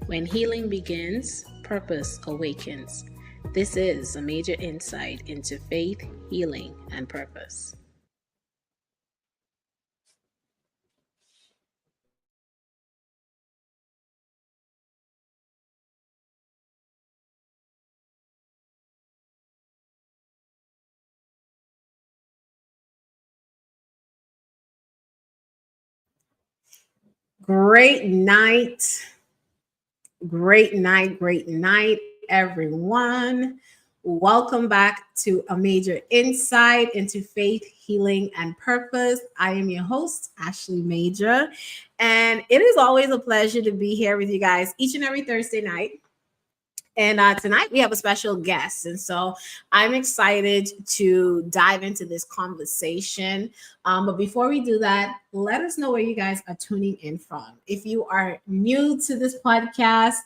When healing begins, purpose awakens. This is a major insight into faith, healing, and purpose. Great night. Great night, everyone. Welcome back to a major insight into faith, healing, and purpose. I am your host, Ashley Major, and it is always a pleasure to be here with you guys each and every Thursday night. And tonight we have a special guest. And so I'm excited to dive into this conversation. But before we do that, let us know where you guys are tuning in from. If you are new to this podcast,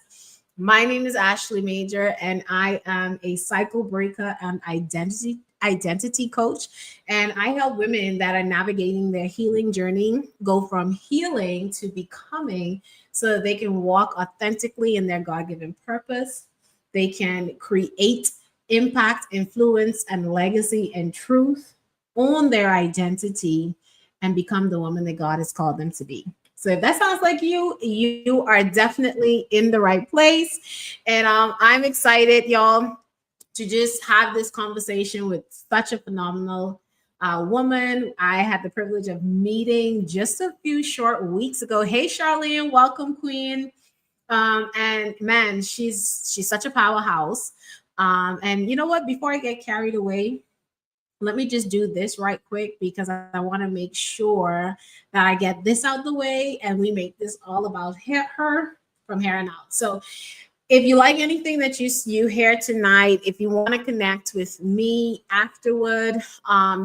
my name is Ashley Major, and I am a cycle breaker and identity coach. And I help women that are navigating their healing journey go from healing to becoming so that they can walk authentically in their God-given purpose. They can create impact, influence, and legacy and truth, own their identity, and become the woman that God has called them to be. So if that sounds like you are definitely in the right place. And I'm excited, y'all, to just have this conversation with such a phenomenal woman I had the privilege of meeting just a few short weeks ago. Hey, Charlene, welcome, Queen. And man, she's such a powerhouse. And you know what? Before I get carried away, let me just do this right quick because I want to make sure that I get this out the way and we make this all about her from here on out. So if you like anything that you hear tonight, if you want to connect with me afterward,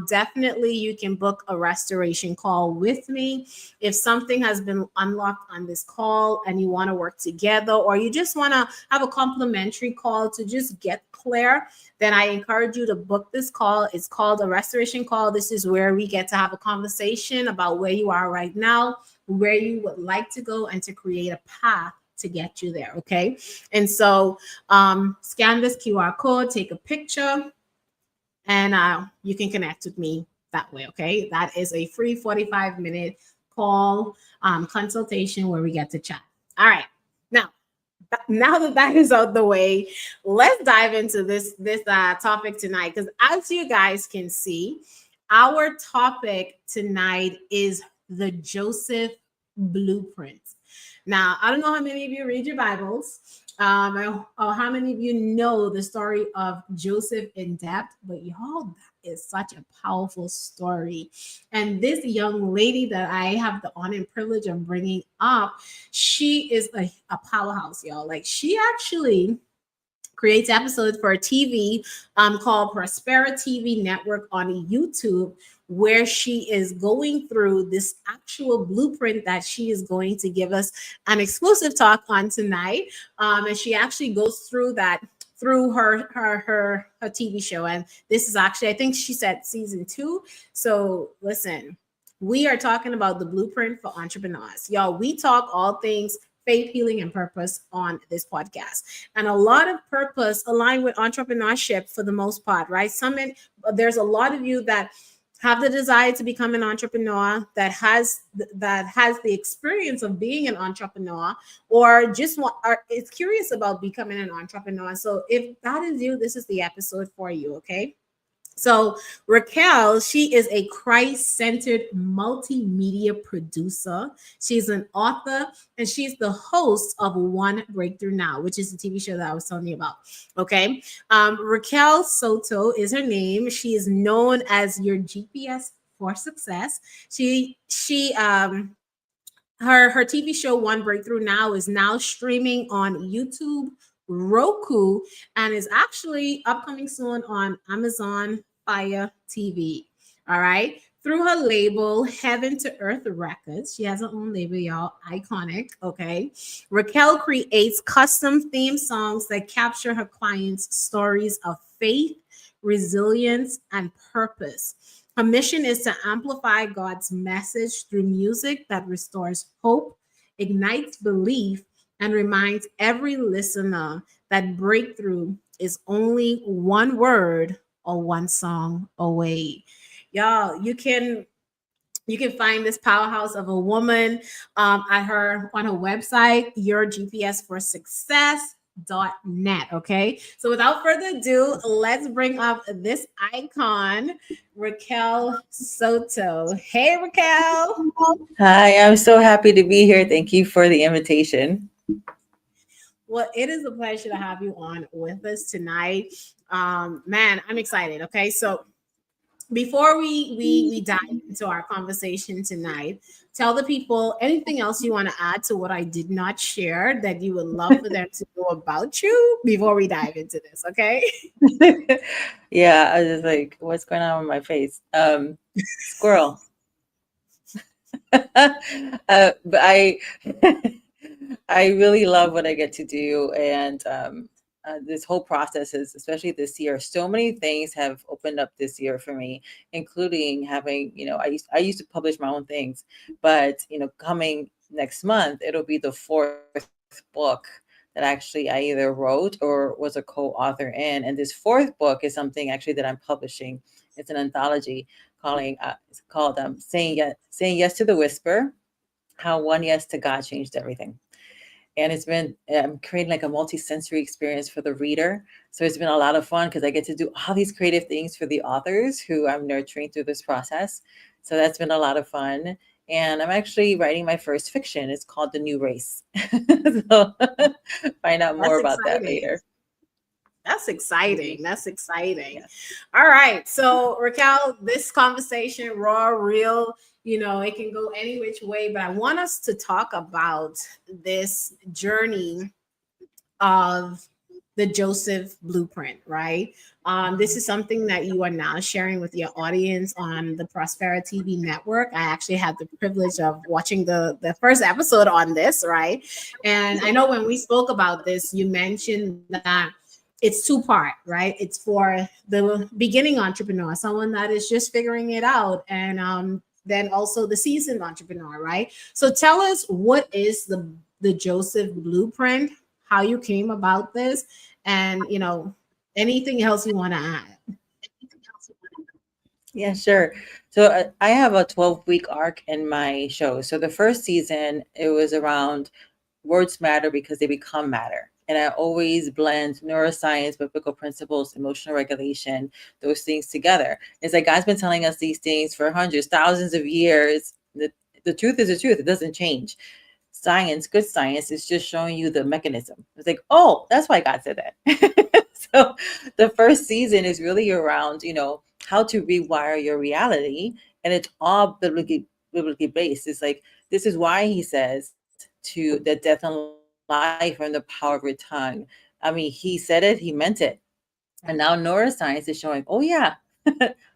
definitely you can book a restoration call with me. If something has been unlocked on this call and you want to work together, or you just want to have a complimentary call to just get clear, then I encourage you to book this call. It's called a restoration call. This is where we get to have a conversation about where you are right now, where you would like to go, and to create a path to get you there. Okay. And so scan this QR code, take a picture, and you can connect with me that way. Okay. That is a free 45-minute call consultation where we get to chat. All right. Now that that is out the way, let's dive into this topic tonight. Because as you guys can see, our topic tonight is the Joseph blueprint. Now, I don't know how many of you read your Bibles, or how many of you know the story of Joseph in depth, but y'all, that is such a powerful story. And this young lady that I have the honor and privilege of bringing up, she is a powerhouse, y'all. Like, she actually creates episodes for a TV called Prospera TV Network on YouTube, where she is going through this actual blueprint that she is going to give us an exclusive talk on tonight. And she actually goes through that through her TV show. And this is actually, I think she said season 2. So listen, we are talking about the blueprint for entrepreneurs. Y'all, we talk all things faith, healing, and purpose on this podcast. And a lot of purpose align with entrepreneurship for the most part, right? There's a lot of you that have the desire to become an entrepreneur, that has the experience of being an entrepreneur, or just is curious about becoming an entrepreneur. So if that is you, this is the episode for you, okay? So Raquel, she is a Christ-centered multimedia producer. She's an author, and she's the host of One Breakthrough Now, which is the TV show that I was telling you about. Okay. Raquel Soto is her name. She is known as your GPS for success. Her TV show One Breakthrough Now is now streaming on YouTube, Roku, and is actually upcoming soon on Amazon Fire TV. All right. Through her label, Heaven to Earth Records, she has her own label, y'all. Iconic. Okay. Raquel creates custom theme songs that capture her clients' stories of faith, resilience, and purpose. Her mission is to amplify God's message through music that restores hope, ignites belief, and reminds every listener that breakthrough is only one word or one song away. Y'all, you can find this powerhouse of a woman at her on her website, your GPS for success.net. Okay, so without further ado, let's bring up this icon, Raquel Soto. Hey, Raquel. Hi, I'm so happy to be here. Thank you for the invitation. Well, it is a pleasure to have you on with us tonight. Man, I'm excited. Okay, so before we dive into our conversation tonight, tell the people anything else you want to add to what I did not share that you would love for them to know about you before we dive into this. Okay. Yeah, I was just like, what's going on with my face? Squirrel. But I really love what I get to do, and this whole process is, especially this year, so many things have opened up this year for me, including having, I used to publish my own things, but coming next month, it'll be the fourth book that actually I either wrote or was a co-author in, and this fourth book is something actually that I'm publishing. It's an anthology it's called saying yes to the whisper, how one yes to God changed everything. And it's been creating like a multi-sensory experience for the reader. So it's been a lot of fun because I get to do all these creative things for the authors who I'm nurturing through this process. So that's been a lot of fun. And I'm actually writing my first fiction. It's called The New Race. So find out more That's about that exciting. later. That's Mhm. exciting. That's exciting. Yes. All right. So, Raquel, this conversation, raw, real, it can go any which way, but I want us to talk about this journey of the Joseph blueprint, right? This is something that you are now sharing with your audience on the Prospera TV network. I actually had the privilege of watching the first episode on this, right? And I know when we spoke about this, you mentioned that it's two part, right? It's for the beginning entrepreneur, someone that is just figuring it out, and then also the seasoned entrepreneur, right? So tell us, what is the Joseph blueprint, how you came about this, and anything else you want to add. Yeah, sure. So I have a 12-week arc in my show. So the first season, it was around words matter because they become matter. And I always blend neuroscience, biblical principles, emotional regulation, those things together. It's like God's been telling us these things for hundreds, thousands of years. The truth is the truth. It doesn't change. Science, good science, is just showing you the mechanism. It's like, oh, that's why God said that. So the first season is really around, how to rewire your reality. And it's all biblically based. It's like, this is why he says to that death and life are in the power of your tongue. I mean, he said it, he meant it. And now neuroscience is showing, oh yeah,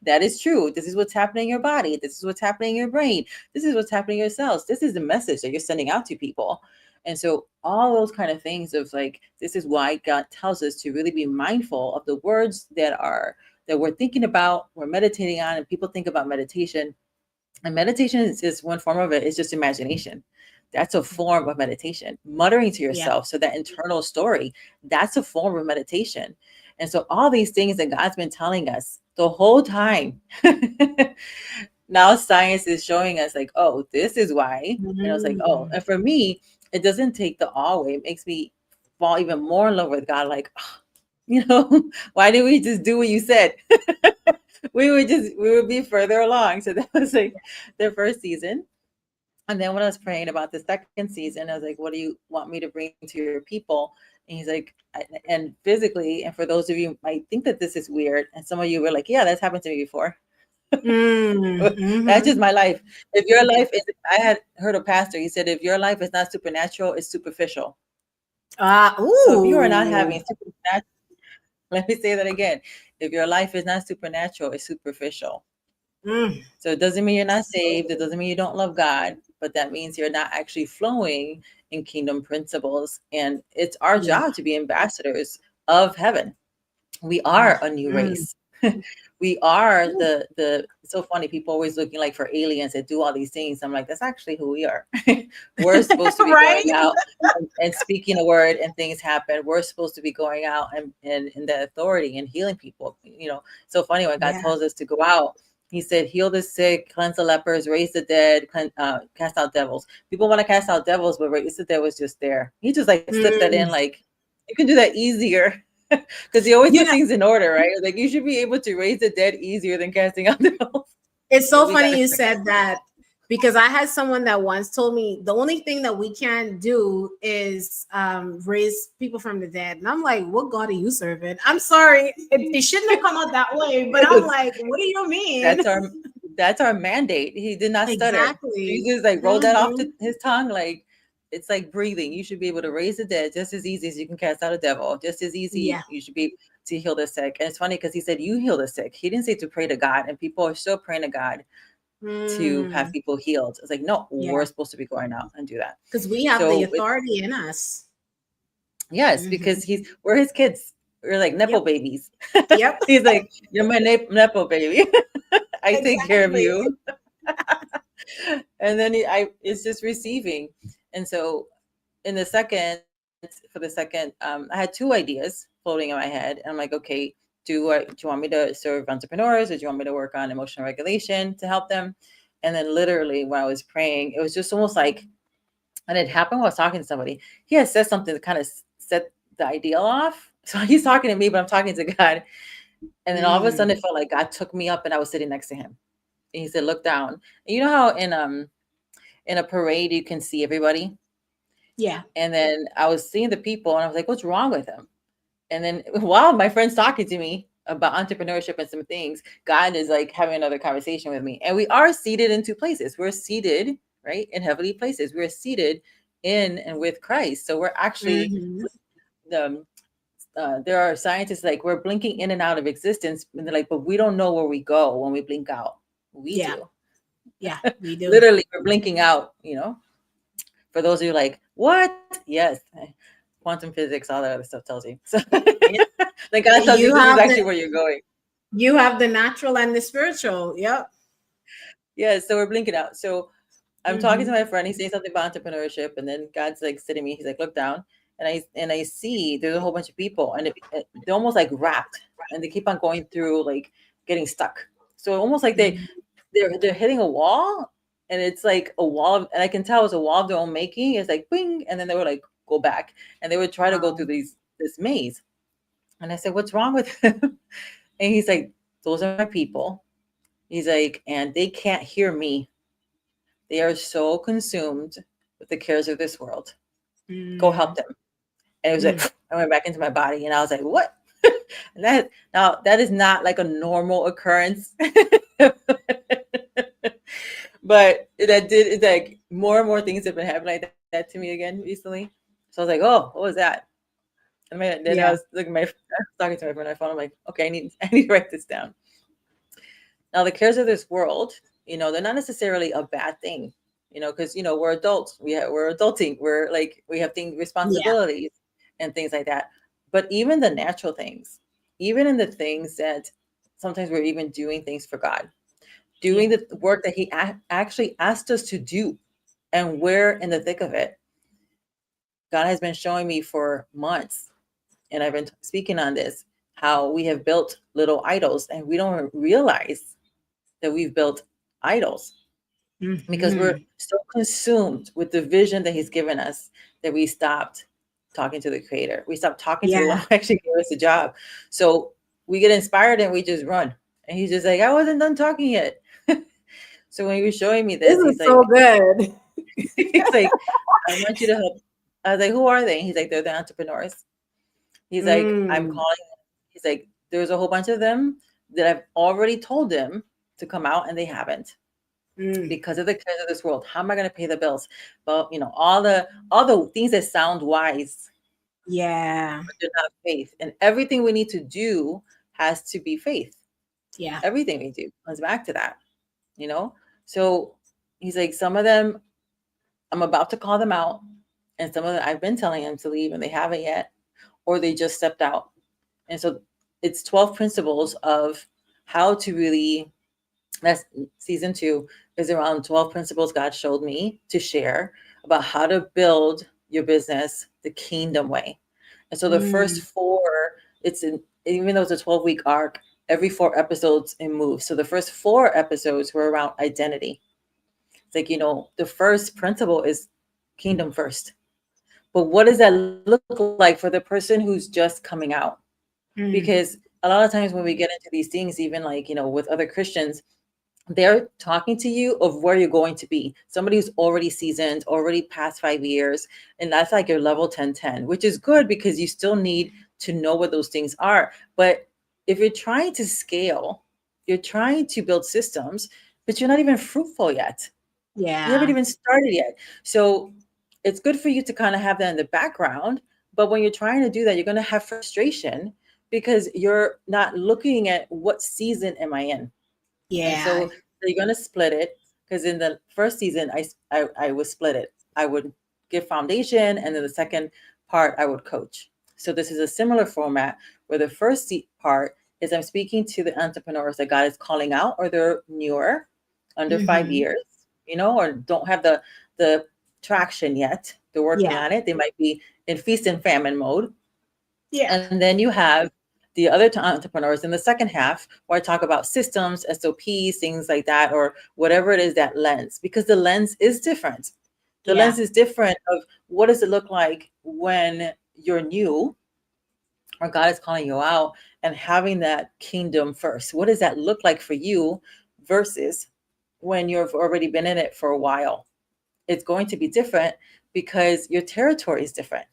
that is true. This is what's happening in your body. This is what's happening in your brain. This is what's happening in your cells. This is the message that you're sending out to people. And so all those kind of things of like, this is why God tells us to really be mindful of the words that we're thinking about, we're meditating on, and people think about meditation. And meditation is just one form of it. It's just imagination. That's a form of meditation. Muttering to Yeah. yourself. So that internal story, that's a form of meditation. And so all these things that God's been telling us the whole time. Now science is showing us like, oh, this is why. And I was like, oh, Mm. and for me, it doesn't take the awe away. It makes me fall even more in love with God. Like, why didn't we just do what you said? We would be further along. So that was like the first season. And then when I was praying about the second season, I was like, what do you want me to bring to your people? And he's like, and physically, and for those of you might think that this is weird, and some of you were like, yeah, that's happened to me before. Mm. That's just Mm-hmm. my life. If your life is, I had heard a pastor, he said, if your life is not supernatural, it's superficial. So if you are not Ooh. having supernatural, let me say that again. If your life is not supernatural, it's superficial. Mm. So it doesn't mean you're not saved. It doesn't mean you don't love God, but that means you're not actually flowing in kingdom principles. And it's our Yeah. job to be ambassadors of heaven. We are Ah. a new Mm. race. we are the it's so funny, people always looking like for aliens that do all these things. I'm like, that's actually who we are. We're supposed to be Right? going out and speaking a word and things happen. We're supposed to be going out and in the authority and healing people. So funny, when God Yeah. tells us to go out, he said, heal the sick, cleanse the lepers, raise the dead, cast out devils. People want to cast out devils, but raise the dead was just there. He just like slipped that in, Mm. like, you can do that easier. Because he always You put know, things in order, right? Like, you should be able to raise the dead easier than casting out devils. it's But so we got funny to you fix said that because I had someone that once told me the only thing that we can't do is raise people from the dead. And I'm like, what God are you serving? I'm sorry. It shouldn't have come out that way, but I'm it. like, what do you mean? That's our that's our mandate. He did not stutter. Exactly. Jesus like rolled that off Mhm. his tongue. Like, it's like breathing. You should be able to raise the dead just as easy as you can cast out a devil. Just as easy Yeah. you should be to heal the sick. And it's funny because he said you heal the sick. He didn't say to pray to God, and people are still praying to God to have Mm. people healed. It's like, no, Yeah. we're supposed to be going out and do that. Because we have the So it's, authority in us. yes, Hmm. because we're his kids. We're like nepo Yep. babies. Yep. He's like, you're my nepo baby. I take care of Exactly. you. And then it's just receiving. And so in the second for the second, I had two ideas floating in my head, and I'm like, okay, do you want me to serve entrepreneurs, or do you want me to work on emotional regulation to help them? And then literally when I was praying, it was just almost like, and it happened while I was talking to somebody. He had said something that kind of set the ideal off. So he's talking to me, but I'm talking to God. And then all of a sudden Mm. it felt like God took me up and I was sitting next to him. And he said, look down. And you know how in a parade you can see everybody? Yeah. And then I was seeing the people and I was like, what's wrong with them? And then while my friend's talking to me about entrepreneurship and some things, God is like having another conversation with me. And we are seated in two places. We're seated, right, in heavenly places. We're seated in and with Christ. So we're actually, Hmm. um, there are scientists like, we're blinking in and out of existence. And they're like, but we don't know where we go when we blink out. We Yeah. do. Yeah. We do. Literally, we're blinking out. For those of you like, what? Yes. Quantum physics, all that other stuff tells you. So Yeah. like, God tells you You this is have actually the where you're going. natural and the spiritual. Yep. Yeah, so we're blinking out. So I'm talking to Hmm. my friend. He's saying something about entrepreneurship, and then God's like sitting me. He's like, look down, and I see there's a whole bunch of people, and they're almost like wrapped, and they keep on going through, like, getting stuck. So almost like they're hitting a wall, and it's like a wall and I can tell it's a wall of their own making. It's like bing, and then they would like go back, and they would try to go through Wow. this maze. And I said, what's wrong with him? And he's like, those are my people. He's like, and they can't hear me. They are so consumed with the cares of this world. Go help Mm. them. And it was like, Mm. I went back into my body, and I was like, what? And that is not like a normal occurrence. But that did, it's like more and more things have been happening like that to me again recently. So I was like, oh, what was that? And then I was Yeah. looking I was talking to my friend on my phone. I'm like, okay, I need to write this down. Now, the cares of this world, they're not necessarily a bad thing, because we're adults. We're adulting. We're like, we have things, Yeah. responsibilities, and things like that. But even the natural things, even in the things that sometimes we're even doing things for God, Yeah. doing the work that He actually asked us to do, and we're in the thick of it. God has been showing me for months, and I've been speaking on this, how we have built little idols, and we don't realize that we've built idols because we're Hmm. so consumed with the vision that He's given us that we stopped talking to the Creator. We stopped talking to the one Yeah. who actually gave us the job. So we get inspired and we just run. And He's just like, I wasn't done talking yet. So when He was showing me This this, He's is so like, good. he's like, I want you to help. I was like, who are they? He's like, they're the entrepreneurs. He's like, I'm Mm. calling. He's like, there's a whole bunch of them that I've already told them to come out, and they haven't, Mm. because of the cares of this world. How am I going to pay the bills? Well, all the things that sound wise, Yeah. but they're not faith. And everything we need to do has to be faith. Yeah. Everything we do comes back to that, you know. So he's like, some of them I'm about to call them out, and some of them I've been telling them to leave, and they haven't yet, or they just stepped out. And so it's 12 principles of how to really, that's season 2, is around 12 principles God showed me to share about how to build your business the kingdom way. And so the first Mm, 4, it's in, even though it's a 12-week arc, every 4 episodes it moves. So the first 4 episodes were around identity. It's like, the first principle is kingdom first. But what does that look like for the person who's just coming out? Because mm, a lot of times when we get into these things, even like, with other Christians, they're talking to you of where you're going to be. Somebody who's already seasoned, already past 5 years, and that's like your level 10, which is good because you still need to know what those things are. But if you're trying to scale, you're trying to build systems, but you're not even fruitful yet. You haven't yeah, even started yet. So it's good for you to kind of have that in the background. But when you're trying to do that, you're going to have frustration because you're not looking at what season am I in. And yeah. so you're going to split it, because in the first season, I would split it. I would give foundation, and then the second part, I would coach. So this is a similar format where the first part is I'm speaking to the entrepreneurs that God is calling out, or they're newer, under five Hmm. years, or don't have the traction yet. They're working Yeah, on it. They might be in feast and famine mode. yeah, And then you have the other entrepreneurs in the second half, where I talk about systems, SOPs, things like that, or whatever it is, that lens, because the lens is different. The yeah, lens is different of what does it look like when you're new, or God is calling you out, and having that kingdom first. What does that look like for you versus when you've already been in it for a while? It's going to be different because your territory is different.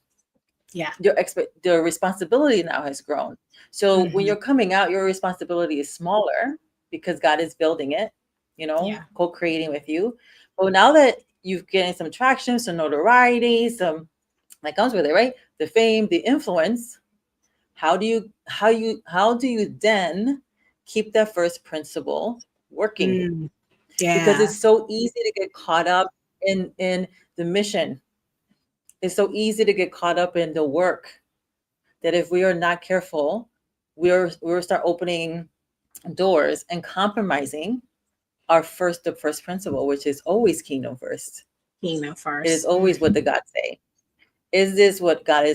yeah. The responsibility now has grown. So when Hmm. you're coming out, your responsibility is smaller because God is building it, Yeah, co-creating with you. But now that you've getting some traction, some notoriety, some, that comes with it, right? The fame, the influence. How do you then keep that first principle working? mm, Because yeah, it's so easy to get caught up in the mission. It's so easy to get caught up in the work, that if we are not careful, we'll start opening doors and compromising the first principle, which is always kingdom first. kingdom It is first. always what the God say. Is this what God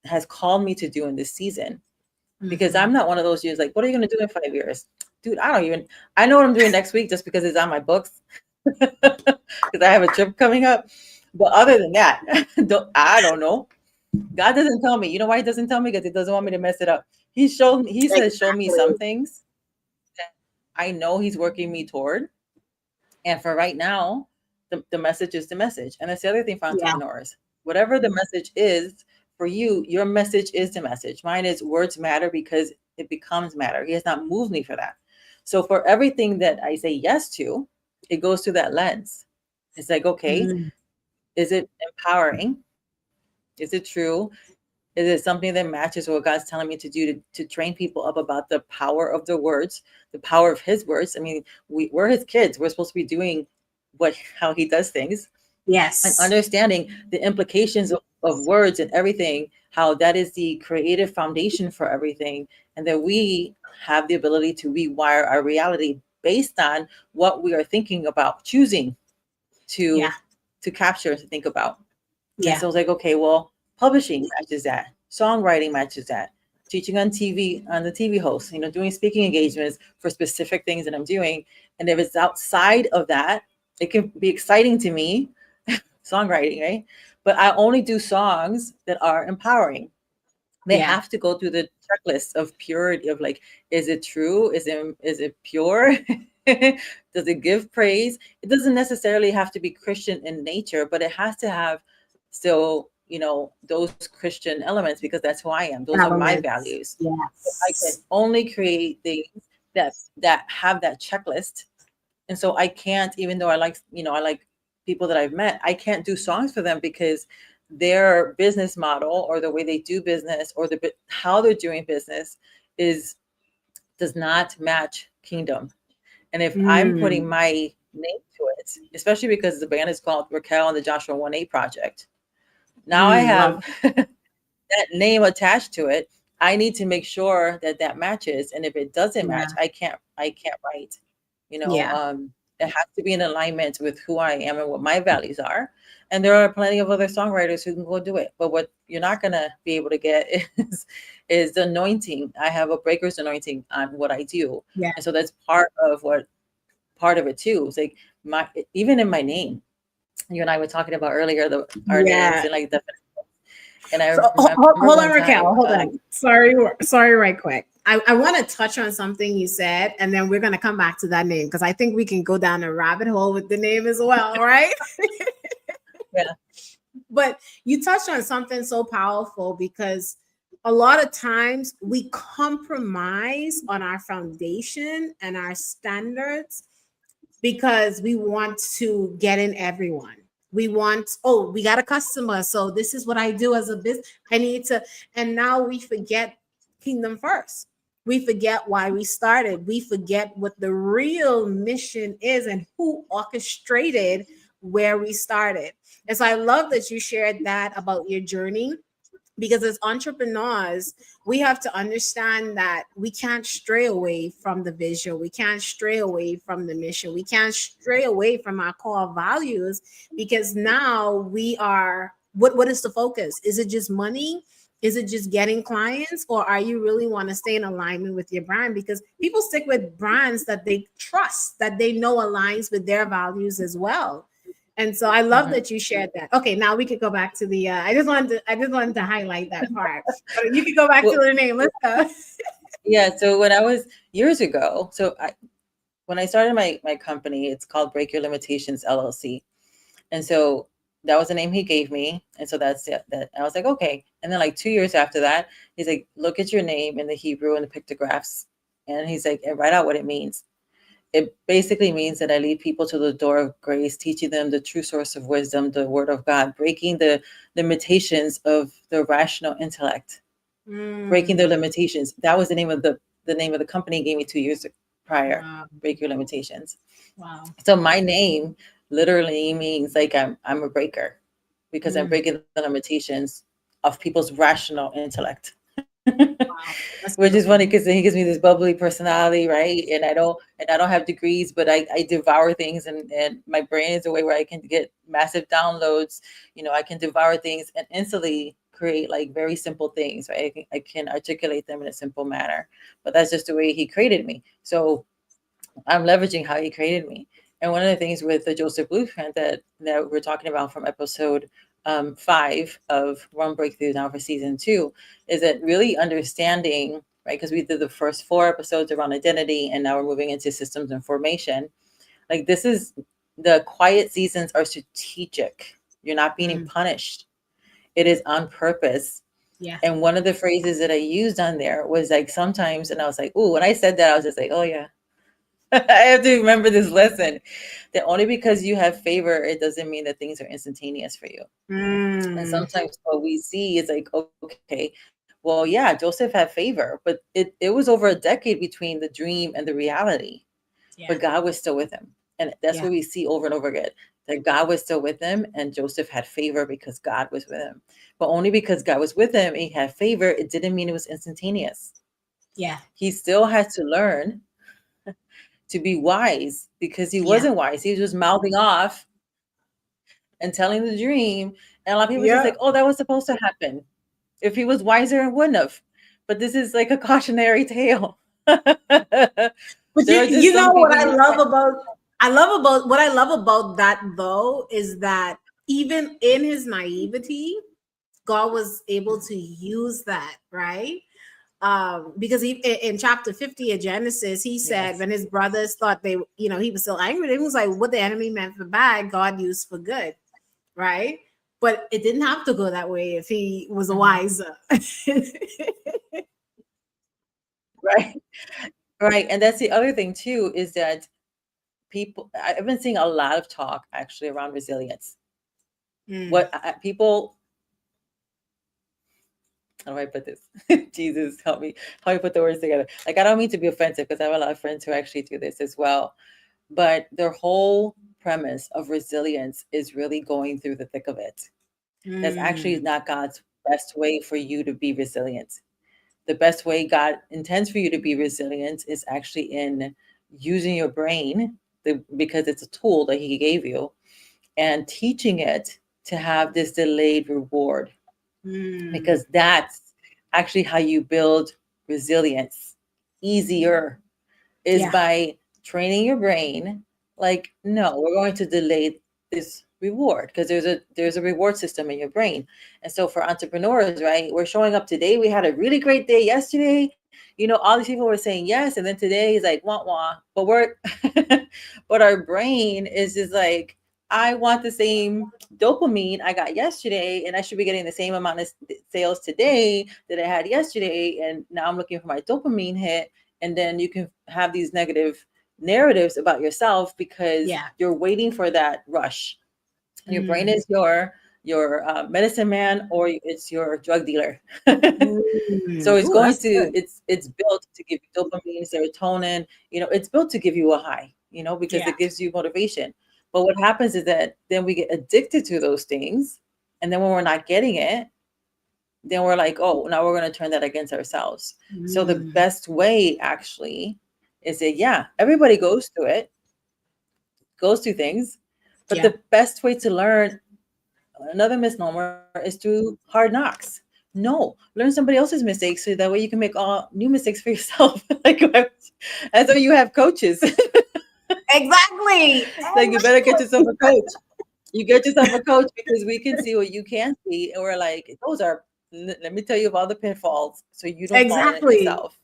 has called me to do in this season? Because Mm-hmm. I'm not one of those years like, what are you going to do in 5 years? Dude, I know what I'm doing next week just because it's on my books, because I have a trip coming up. But other than that, I don't know. God doesn't tell me. You know why he doesn't tell me? Because he doesn't want me to mess it up. He says, show me some Exactly. things that I know he's working me toward. And for right now, the message is the message. And that's the other thing for Yeah. entrepreneurs. Whatever the message is for you, your message is the message. Mine is words matter because it becomes matter. He has not moved me for that. So for everything that I say yes to, it goes through that lens. It's like, okay, Mm, is it empowering? Is it true? Is it something that matches what God's telling me to do, to train people up about the power of the words, the power of his words? I mean, we're his kids. We're supposed to be doing how he does things, and yes. understanding the implications of words and everything, how that is the creative foundation for everything. And that we have the ability to rewire our reality based on what we are thinking about, choosing Yeah. to capture and to think about. And Yeah. so I was like, okay, well, publishing matches that, songwriting matches that, teaching on TV, on the TV host, doing speaking engagements for specific things that I'm doing. And if it's outside of that, it can be exciting to me, songwriting, right? But I only do songs that are empowering. They Yeah. have to go through the checklist of purity, of like, is it true? Is it pure? Does it give praise? It doesn't necessarily have to be Christian in nature, but it has to have still, those Christian elements, because that's who I am. Those are my Elements. values. So I can Yes. only create things that have that checklist. And so I can't, even though I like people that I've met, I can't do songs for them because their business model, or the way they do business, or how they're doing business, is does not match kingdom. And if I'm putting Mm, my name to it, especially because the band is called Raquel and the Joshua 1A Project, now I love have that name attached to it. I need to make sure that that matches. And if it doesn't match, Yeah. I can't write. You know, Yeah. it has to be in alignment with who I am and what my values are. And there are plenty of other songwriters who can go do it. But what you're not gonna be able to get is the anointing. I have a breaker's anointing on what I do. Yeah. And so that's part of it too. It's like my even in my name. You and I were talking about earlier our names Yeah. and like the and I So remember hold one on, time Raquel. Hold on. Sorry, right quick. I want to touch on something you said, and then we're gonna come back to that name because I think we can go down a rabbit hole with the name as well, right? yeah. But you touched on something so powerful because a lot of times we compromise on our foundation and our standards because we want to get in everyone. We want, oh, we got a customer. So this is what I do as a business. I need to, and now we forget kingdom first. We forget why we started. We forget what the real mission is and who orchestrated where we started. And so I love that you shared that about your journey because as entrepreneurs we have to understand that we can't stray away from the vision, we can't stray away from the mission, we can't stray away from our core values because now we are what is the focus? Is it just money? Is it just getting clients, or are you really want to stay in alignment with your brand? Because people stick with brands that they trust, that they know aligns with their values as well. And so I love Mhm. that you shared that. Okay, now we could go back to the. I just wanted to highlight that part. But you could go back to Well, the name. Let's go. yeah. So when I was years ago, when I started my company, it's called Break Your Limitations LLC, and so that was the name he gave me, and so that's it. That I was like, okay. And then like 2 years after that, he's like, look at your name in the Hebrew and the pictographs, and he's like, and write out what it means. It basically means that I lead people to the door of grace, teaching them the true source of wisdom, the word of God, breaking the limitations of the rational intellect, breaking Mm, their limitations. That was the name of the company he gave me 2 years prior. wow. Break your limitations. Wow. So my name literally means like I'm a breaker because I'm Mm, breaking the limitations of people's rational intellect. wow. That's Which is funny beautiful. because he gives me this bubbly personality, right? And I don't have degrees, but I devour things, and my brain is a way where I can get massive downloads. I can devour things and instantly create like very simple things, right? I can articulate them in a simple manner. But that's just the way he created me. So I'm leveraging how he created me. And one of the things with the Joseph Blueprint that we're talking about from episode 5 of One Breakthrough now for season 2 is that really understanding, right? Because we did the first 4 episodes around identity, and now we're moving into systems and formation. Like this is the quiet seasons are strategic. You're not being Mm, punished. It is on purpose. yeah. And one of the phrases that I used on there was like sometimes, and I was like, ooh, when I said that, I was just like, oh yeah, I have to remember this lesson that only because you have favor, it doesn't mean that things are instantaneous for you. And Mm, sometimes what we see is like, okay, well, yeah, Joseph had favor, but it was over a decade between the dream and the reality, but yeah. God was still with him. And that's what Yeah. we see over and over again, that God was still with him and Joseph had favor because God was with him. But only because God was with him and he had favor, it didn't mean it was instantaneous. Yeah. He still had to learn to be wise because he Yeah. wasn't wise. He was just mouthing off and telling the dream. And a lot of people just Yeah. like, oh, that was supposed to happen. If he was wiser, it wouldn't have. But this is like a cautionary tale. But There are just you know some what people I you love can't. about I love about what I love about that though is that even in his naivety, God was able to use that, right? Because in chapter 50 of Genesis, he said Yes. when his brothers thought he was so angry, he was like, what the enemy meant for bad, God used for good, right? But it didn't have to go that way if he was Mhm. wiser. Right. Right. And that's the other thing too, is that I've been seeing a lot of talk actually around resilience. Mm, What people, how do I put this? Jesus, help me. How do I put the words together? Like, I don't mean to be offensive because I have a lot of friends who actually do this as well. But their whole premise of resilience is really going through the thick of it. That's actually mm, not God's best way for you to be resilient. the best way God intends for you to be resilient is actually in using your brain, because it's a tool that He gave you, and teaching it to have this delayed reward, Mm. because that's actually how you build resilience easier, is Yeah. by training your brain. Like, no, we're going to delay this reward, because there's a reward system in your brain. And so for entrepreneurs, right, we're showing up today. We had a really great day yesterday. All these people were saying yes, and then today is like wah wah. But we're but our brain is just like, I want the same dopamine I got yesterday, and I should be getting the same amount of sales today that I had yesterday. And now I'm looking for my dopamine hit. And then you can have these negative narratives about yourself because Yeah. you're waiting for that rush. Your brain Mm. is your medicine man, or it's your drug dealer. So Mm. it's Ooh, going that's to good. it's built to give you dopamine, serotonin. It's built to give you a high. Because Yeah. it gives you motivation. But what happens is that then we get addicted to those things, and then when we're not getting it, then we're like, oh, now we're going to turn that against ourselves. So the Mm. best way actually is that, yeah, everybody goes through things, but Yeah. the best way to learn, another misnomer, is through hard knocks. No, learn somebody else's mistakes so that way you can make all new mistakes for yourself. Like, as though you have coaches. Exactly. Like, you better get yourself a coach. You get yourself a coach, because we can see what you can't see. And we're like, let me tell you about the pitfalls so you don't fall in it Exactly. yourself.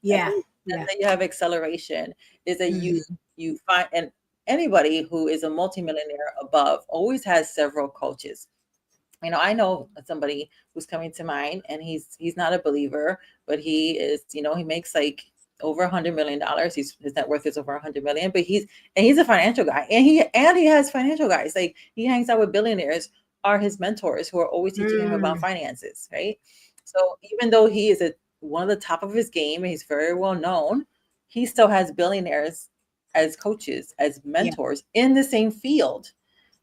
And Yeah. then Yeah. that you have acceleration, is that you Mhm. you find, and anybody who is a multimillionaire above always has several coaches. I know somebody who's coming to mind, and he's not a believer, but he is, he makes like over $100 million. His net worth is over 100 million, but he's a financial guy, and he has financial guys. Like, he hangs out with billionaires, are his mentors, who are always teaching him about Mm. finances, right? So even though he is one of the top of his game, and he's very well known, he still has billionaires as coaches, as Yeah. mentors in the same field.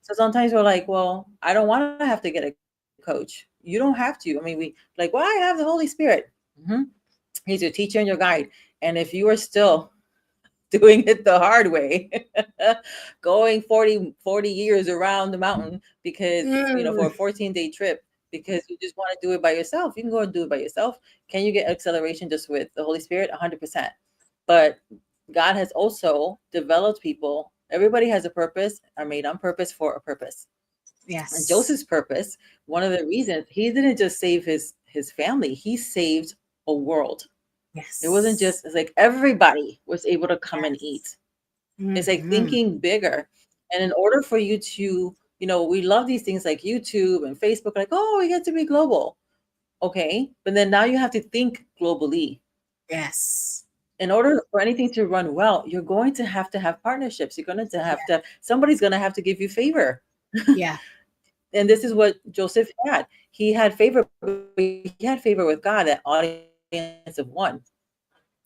So sometimes we're like, well, I don't want to have to get a coach. You don't have to. I mean, we like, well, I have the Holy Spirit. Mhm. He's your teacher and your guide. And if you are still doing it the hard way, going 40 years around the mountain, because, for a Mm. 14-day trip, because you just want to do it by yourself, you can go and do it by yourself. Can you get acceleration just with the Holy Spirit? 100%. But God has also developed people. Everybody has a purpose, are made on purpose for a purpose. And Yes. Joseph's purpose, one of the reasons, he didn't just save his family, he saved a world. It wasn't Yes. just, it's like everybody was able to come and Yes. eat. It's like Hmm. thinking bigger. And in order for you to, we love these things like YouTube and Facebook, like, oh, we get to be global. Okay. But then now you have to think globally. Yes. In order for anything to run well, you're going to have partnerships. You're going to have to, somebody's going to have to give you favor. Yeah. And this is what Joseph had. He had favor, but he had favor with God, that audience of one.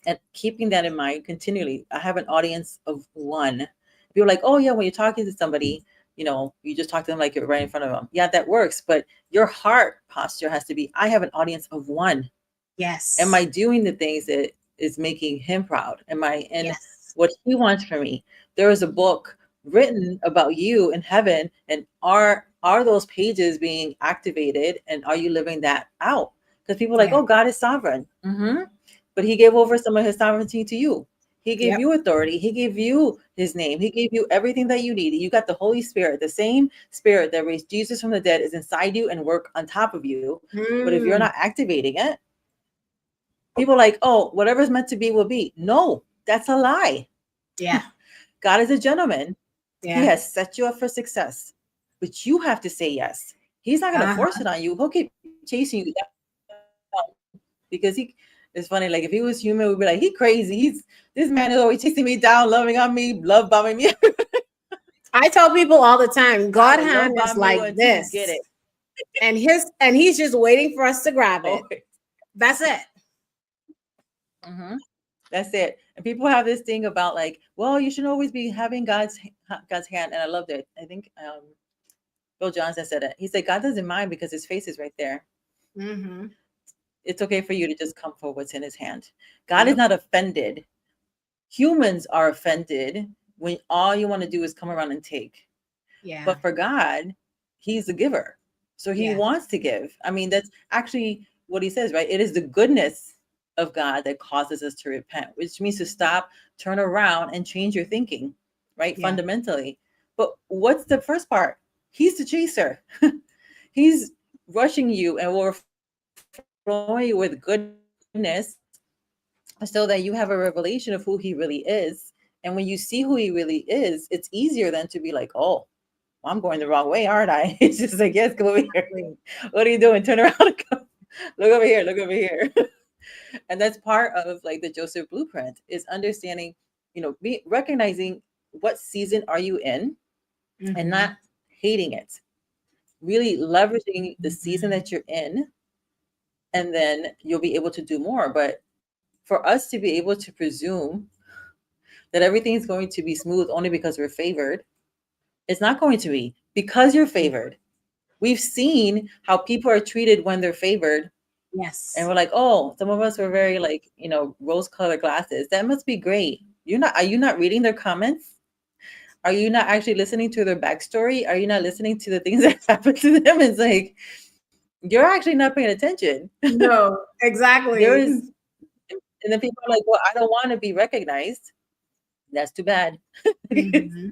And keeping that in mind continually, I have an audience of one. People are like, oh yeah, when you're talking to somebody, you just talk to them like you're right in front of them. Yeah, that works. But your heart posture has to be, I have an audience of one. Am I Yes. doing the things that is making him proud? Am I in Yes. what he wants for me? There is a book written about you in heaven, and are those pages being activated, and are you living that out? Because people are like, Yeah. oh, God is sovereign. But he gave over some of his sovereignty to you. He gave Yep. you authority. He gave you his name. He gave you everything that you needed. You got the Holy Spirit. The same spirit that raised Jesus from the dead is inside you and work on top of you. But if you're not Mm. activating it, people are like, oh, whatever's meant to be will be. No, that's a lie. Yeah. God is a gentleman. He Yeah. has set you up for success, but you have to say yes. He's not going to force Uh-huh. it on you. He'll keep chasing you down, because it's funny. Like, if he was human, we'd be like, he crazy. This man is always chasing me down, loving on me, love bombing me. I tell people all the I time, will God love hand bomb is you like until you get it. this, and he's just waiting for us to grab it. Always. That's it. hmm That's it. And people have this thing about like, well, you should always be having God's hand. And I loved it. I think Bill Johnson said it. He said God doesn't mind because his face is right there. Mm-hmm. it's okay for you to just come for what's in his hand. God is Yep. not offended. Humans are offended when all you want to do is come around and take. Yeah. But for God, he's a giver. So he Yes. wants to give. I mean, that's actually what he says, right? It is the goodness of God that causes us to repent, which means to stop, turn around, and change your thinking, right? Yeah. Fundamentally. But what's the first part? He's the chaser. He's rushing you and will overflow you with goodness so that you have a revelation of who he really is. And when you see who he really is, it's easier then to be like, oh, well, I'm going the wrong way, aren't I? It's just like, yes, come over here. Exactly. What are you doing? Turn around and come. Look over here. Look over here. And that's part of like the Joseph blueprint is understanding, recognizing what season are you in and Mm-hmm. not hating it. Really leveraging the season Mm-hmm. that you're in, and then you'll be able to do more. But for us to be able to presume that everything's going to be smooth only because we're favored, it's not going to be because you're favored. We've seen how people are treated when they're favored. And Yes. we're like, oh, some of us were very like, rose colored glasses. That must be great. Are you not reading their comments? Are you not actually listening to their backstory? Are you not listening to the things that happen to them? It's like, you're actually not paying attention. No, There exactly. is, and then people are like, well, I don't want to be recognized. That's too bad. Mm-hmm.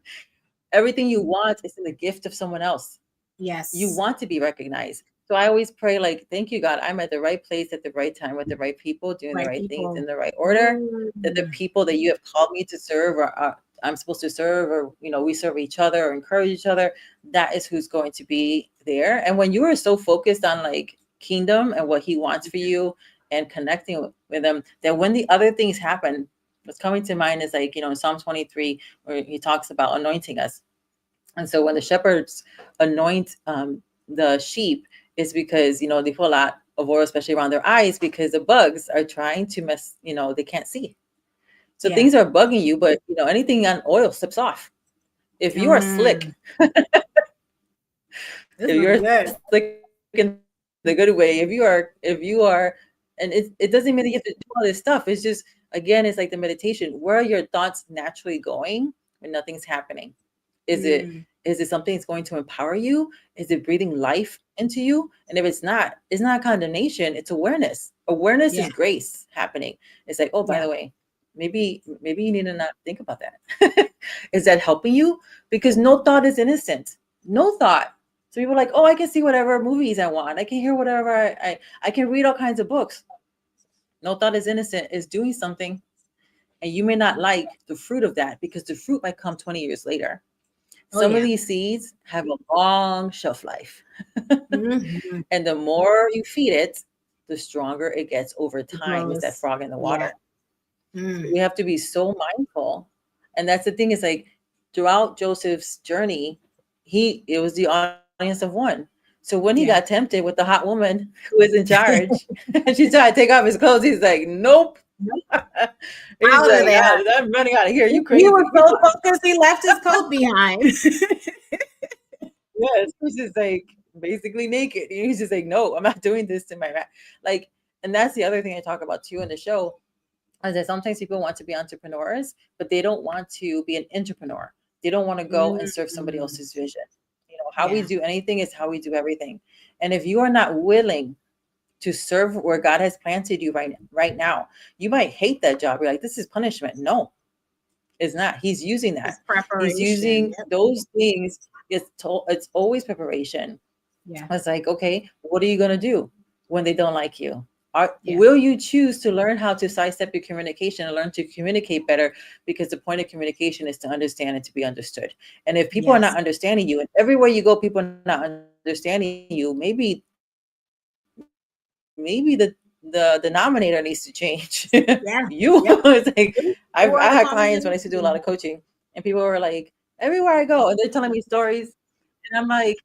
Everything you want is in the gift of someone else. You Yes. want to be recognized. So I always pray, like, thank you, God, I'm at the right place at the right time with the right people, doing the Right right things in people. the right order, that the Mm. people that you have called me to serve or I'm supposed to serve, or, we serve each other or encourage each other. That is who's going to be there. And when you are so focused on like kingdom and what he wants for you and connecting with them, that when the other things happen, what's coming to mind is like, in Psalm 23, where he talks about anointing us. And so when the shepherds anoint the sheep, it's because they put a lot of oil, especially around their eyes, because the bugs are trying to mess. They can't see, so Yeah. things are bugging you. But anything on oil slips off. If you are Mm. slick, This if is you're good. slick in the good way, if you are, and it doesn't mean that you have to do all this stuff. It's just, again, it's like the meditation. Where are your thoughts naturally going when nothing's happening? Mm. Is it something that's going to empower you? Is it breathing life into you? And if it's not condemnation, it's awareness. Awareness Yeah. is grace happening. It's like, oh, by Yeah. the way, maybe you need to not think about that. Is that helping you? Because no thought is innocent. No thought. So people are like, oh, I can see whatever movies I want. I can hear whatever I can read all kinds of books. No thought is innocent is doing something, and you may not like the fruit of that because the fruit might come 20 years later. Oh Some of yeah. these seeds have a long shelf life. Mm-hmm. And the more you feed it, the stronger it gets over It time. Is that grows. frog in the Yeah. water. So Mm. we have to be so mindful. And that's the thing, is like throughout Joseph's journey, it was the audience of one. So when he got Yeah. tempted with the hot woman who was in charge, and she tried to take off his clothes, he's like, nope. He's Out of like, there. I'm running out of here. You He was crazy. so focused, he left his coat behind. Yes, he's just like basically naked. He's just like, no, I'm not doing this to my man. Like, and that's the other thing I talk about too in the show, is that sometimes people want to be entrepreneurs, but they don't want to be an entrepreneur. They don't want to go and serve somebody Mm. else's vision. How we Yeah. do anything is how we do everything. And if you are not willing to serve where God has planted you right now, you might hate that job. You're like, this is punishment. No, it's not. He's using that. It's He's preparation. using Yep. those things. It's always preparation. Yeah. It's like, okay, what are you going to do when they don't like you? Yeah. Will you choose to learn how to sidestep your communication and learn to communicate better? Because the point of communication is to understand and to be understood. And if people are not Yes. understanding you, and everywhere you go, people are not understanding you, maybe the denominator needs to change. You. Yeah. It's like I had You are clients the when I used to common do a lot of coaching, denominator. and people were like, everywhere I go, and they're telling me stories, and I'm like,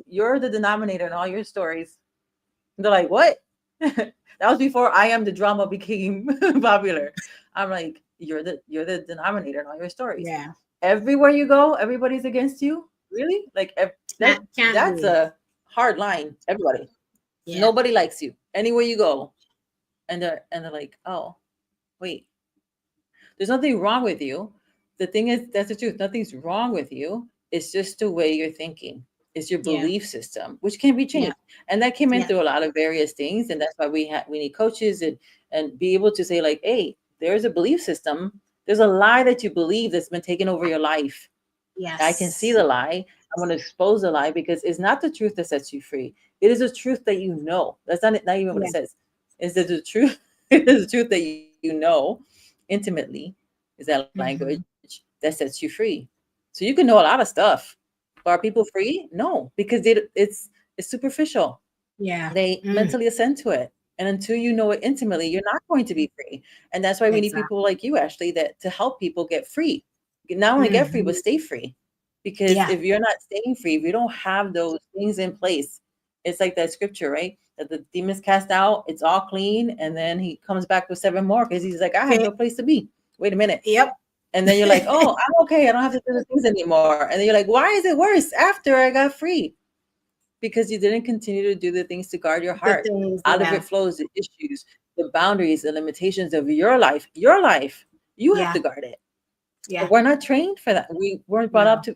you're the denominator in all your stories. And they're like, what? That was before I Am the Drama became popular. I'm like, you're the denominator in all your stories. Yeah. Everywhere you go, everybody's against you. Really? Like Can't that's be. a hard line. Everybody. Yeah. Nobody likes you. Anywhere you go. and they're like, oh, wait, there's nothing wrong with you. The thing is, that's the truth. Nothing's wrong with you. It's just the way you're thinking. It's your Yeah. belief system, which can be Yeah. changed. And that came in Yeah. through a lot of various things. And that's why we need coaches and be able to say, like, hey, there's a belief system. There's a lie that you believe that's been taking over your life. I can see Yes. the lie. I want to expose the lie because it's not the truth that sets you free. It is the truth that you know. That's not even what Yeah. it says. Is that the truth? It is the truth that you know intimately is that language Hmm. that sets you free. So you can know a lot of stuff. But are people free? No, because it's superficial. Yeah. They mentally Mm. assent to it. And until you know it intimately, you're not going to be free. And that's why we need Exactly. people like you, Ashley, that to help people get free. Not only get free, but Hmm. stay free. Because Yeah. if you're not staying free, if you don't have those things in place, it's like that scripture, right? That the demons cast out, it's all clean, and then he comes back with seven more because he's like, I have Okay. no place to be. Wait a minute. Yep. And then you're like, oh, I'm okay. I don't have to do the things anymore. And then you're like, why is it worse after I got free? Because you didn't continue to do the things to guard your The heart. things. Out of Yeah. it flows the issues, the boundaries, the limitations of your life. Your life, you have Yeah. to guard it. Yeah. But we're not trained for that. We weren't brought up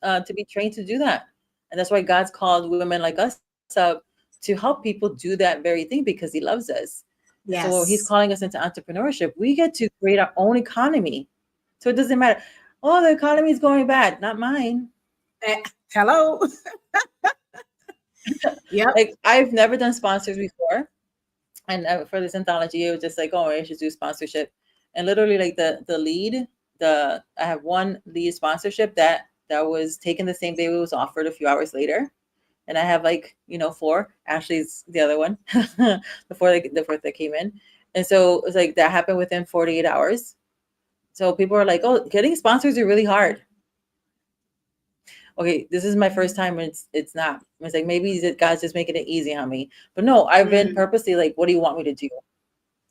No. to be trained to do that, and that's why God's called women like us up to help people do that very thing because He loves us. And so He's Yes. calling us into entrepreneurship. We get to create our own economy, so it doesn't matter. Oh, the economy is going bad. Not mine. Eh, hello. Yep. Like I've never done sponsors before, and for this anthology, it was just like, oh, I should do sponsorship, and literally like the lead, the I have one lead sponsorship that was taken the same day it was offered a few hours later, and I have like four. Ashley's the other one, the fourth that came in, and so it's like that happened within 48 hours. So people are like, oh, getting sponsors are really hard. Okay, this is my first time and it's not. It's like maybe God's just making it easy on me. But no, I've been Mm. purposely like, what do you want me to do?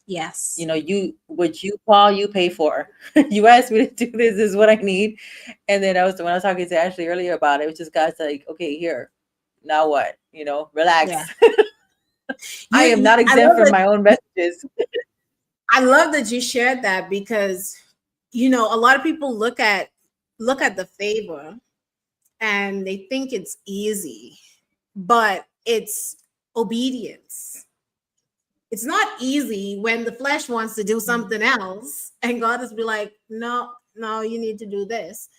Yes. You what you call, you pay for. You asked me to do this, this is what I need. And then when I was talking to Ashley earlier about it, it was just God's like, okay, here, now what? Yeah. Relax. I am You not I exempt love from that. my own messages. I love that you shared that because a lot of people look at the favor and they think it's easy, but it's obedience. It's not easy when the flesh wants to do something else and God is be like, no, no, you need to do this.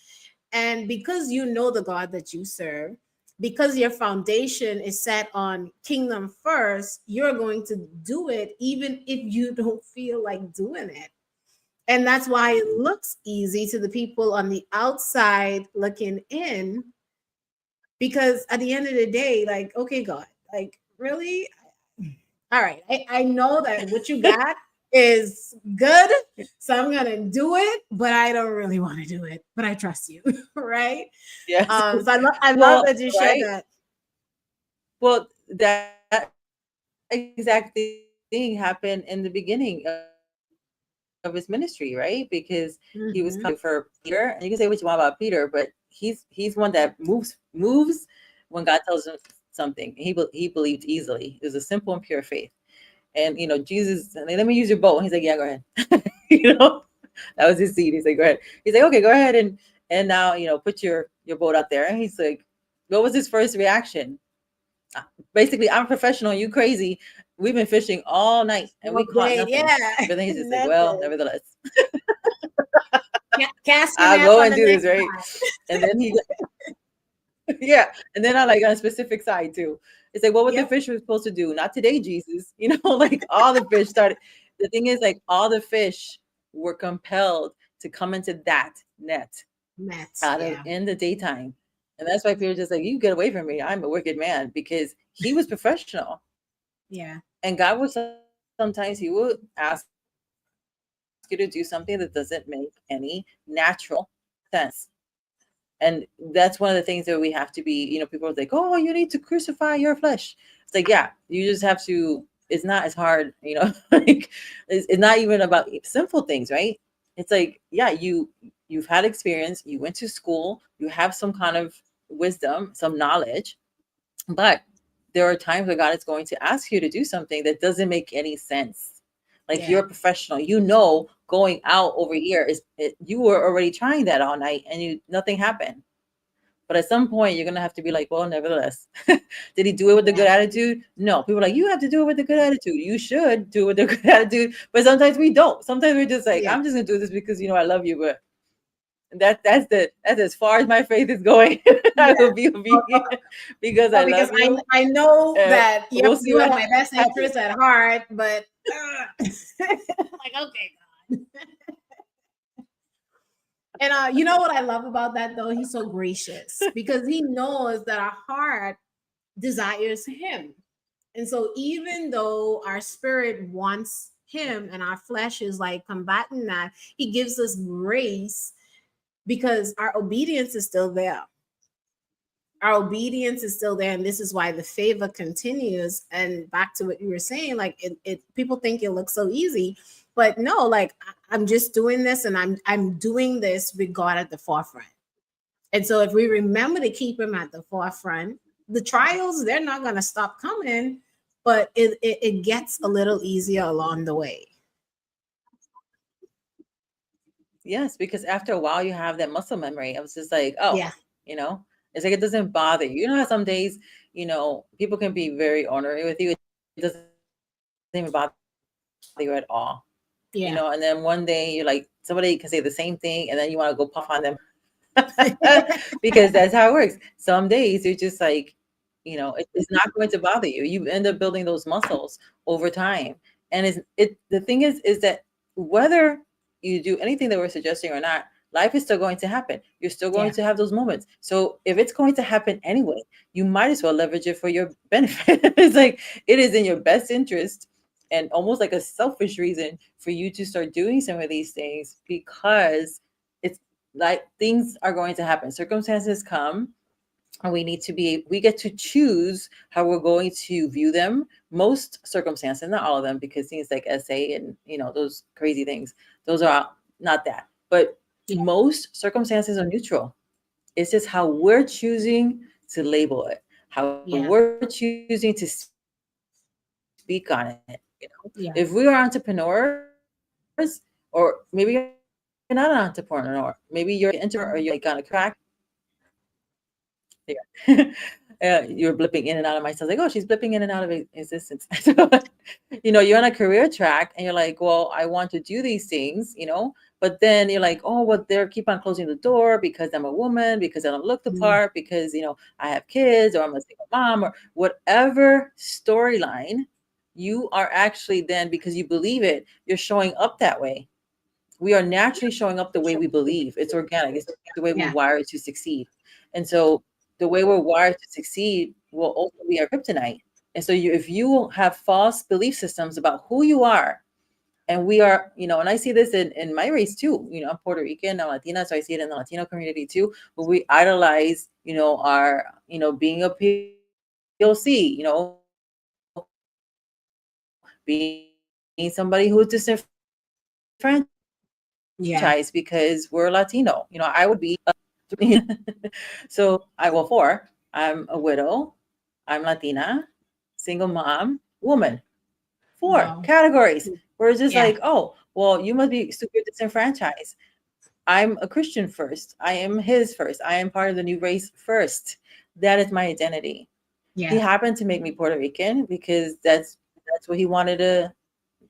And because you know the God that you serve, because your foundation is set on kingdom first, you're going to do it even if you don't feel like doing it. And that's why it looks easy to the people on the outside looking in, because at the end of the day, like, okay, God, like, really? All right, I know that what you got is good, so I'm gonna do it, but I don't really want to do it, but I trust you. Right? Yes. So I love Well, that you shared right. that. Well, that exact thing happened in the beginning of his ministry, right? Because he was coming for Peter, and you can say what you want about Peter, but Hmm. he's one that moves when God tells him something. He believed easily. It was a simple and pure faith. And Jesus, let me use your boat. And he's like, yeah, go ahead. you know, that was his seed. He's like, go ahead. He's like, okay, go ahead and now put your boat out there. And he's like, what was his first reaction? Basically, I'm a professional, you crazy. We've been fishing all night and we All caught day, nothing. yeah. But then he's just like, well, Nothing. nevertheless, Cast your I'll nets go on and the do this, next right? And then he, yeah. And then I like on a specific side too. It's like, what would the Yep. fish were supposed to do? Not today, Jesus. Like all the fish started. The thing is, like, all the fish were compelled to come into that net Met. out of Yeah. in the daytime. And that's why people are just like, you get away from me. I'm a wicked man because he was professional. Yeah. And God will sometimes He will ask you to do something that doesn't make any natural sense. And that's one of the things that we have to be, people are like, oh, you need to crucify your flesh. It's like, yeah, you just have to, it's not as hard, like it's not even about simple things, right? It's like, yeah, you've had experience, you went to school, you have some kind of wisdom, some knowledge, but there are times where God is going to ask you to do something that doesn't make any sense. Like Yeah. you're a professional, going out over here you were already trying that all night and nothing happened. But at some point, you're gonna have to be like, well, nevertheless, did he do it with a good Yeah. attitude? No. People are like, you have to do it with a good attitude. You should do it with a good attitude. But sometimes we don't. Sometimes we're just like, Yeah. I'm just gonna do this because I love you. But that's as far as my faith is going. I Yeah. will be obedient because I Because love you. I know And that we'll see you have what my best happens. interest at heart, but like, okay, God. And you know what I love about that though? He's so gracious because he knows that our heart desires him. And so even though our spirit wants him and our flesh is like combating that, he gives us grace because our obedience is still there. Our obedience is still there, and this is why the favor continues. And back to what you were saying, like people think it looks so easy, but no, like I'm just doing this, and I'm doing this with God at the forefront. And so if we remember to keep him at the forefront, the trials, they're not going to stop coming, but it gets a little easier along the way. Yes, because after a while you have that muscle memory. I was just like, oh, Yeah. you know, it's like it doesn't bother you. You know how some days, people can be very ornery with you. It doesn't even bother you at all. And then one day you're like, somebody can say the same thing, and then you want to go pop off on them because that's how it works. Some days you're just like, it's not going to bother you. You end up building those muscles over time. And the thing is that whether you do anything that we're suggesting or not, life is still going to happen. You're still going Yeah. to have those moments. So if it's going to happen anyway, you might as well leverage it for your benefit. It's like it is in your best interest and almost like a selfish reason for you to start doing some of these things because it's like things are going to happen. Circumstances come and we get to choose how we're going to view them. Most circumstances, not all of them, because things like SA and those crazy things, those are not that. But Yeah. most circumstances are neutral. It's just how we're choosing to label it, how we're Yeah. choosing to speak on it. If we are entrepreneurs, Yeah. or maybe you're not an entrepreneur, maybe you're an introvert, or you're like on a career track. Yeah. You're blipping in and out of my cells. Like, oh, she's blipping in and out of existence. You're on a career track and you're like, well, I want to do these things, but then you're like, oh, well, they're keep on closing the door because I'm a woman, because I don't look the Mm. part, because, I have kids or I'm a single mom or whatever storyline you are actually then, because you believe it, you're showing up that way. We are naturally showing up the way we believe. It's organic. It's the way we're Yeah. wired to succeed. And so the way we're wired to succeed will also be our kryptonite. And so if you have false belief systems about who you are, and we are, and I see this in my race too, I'm Puerto Rican, I'm Latina, so I see it in the Latino community too, where we idolize, our, being a POC, being somebody who's disenfranchised because we're Latino. I would be Yeah. I would be so I'm a widow, I'm Latina, single mom, woman. Four Wow. categories. We're just Yeah. like, oh, well, you must be super disenfranchised. I'm a Christian first. I am his first. I am part of the new race first. That is my identity. He Yeah. happened to make me Puerto Rican because that's what he wanted to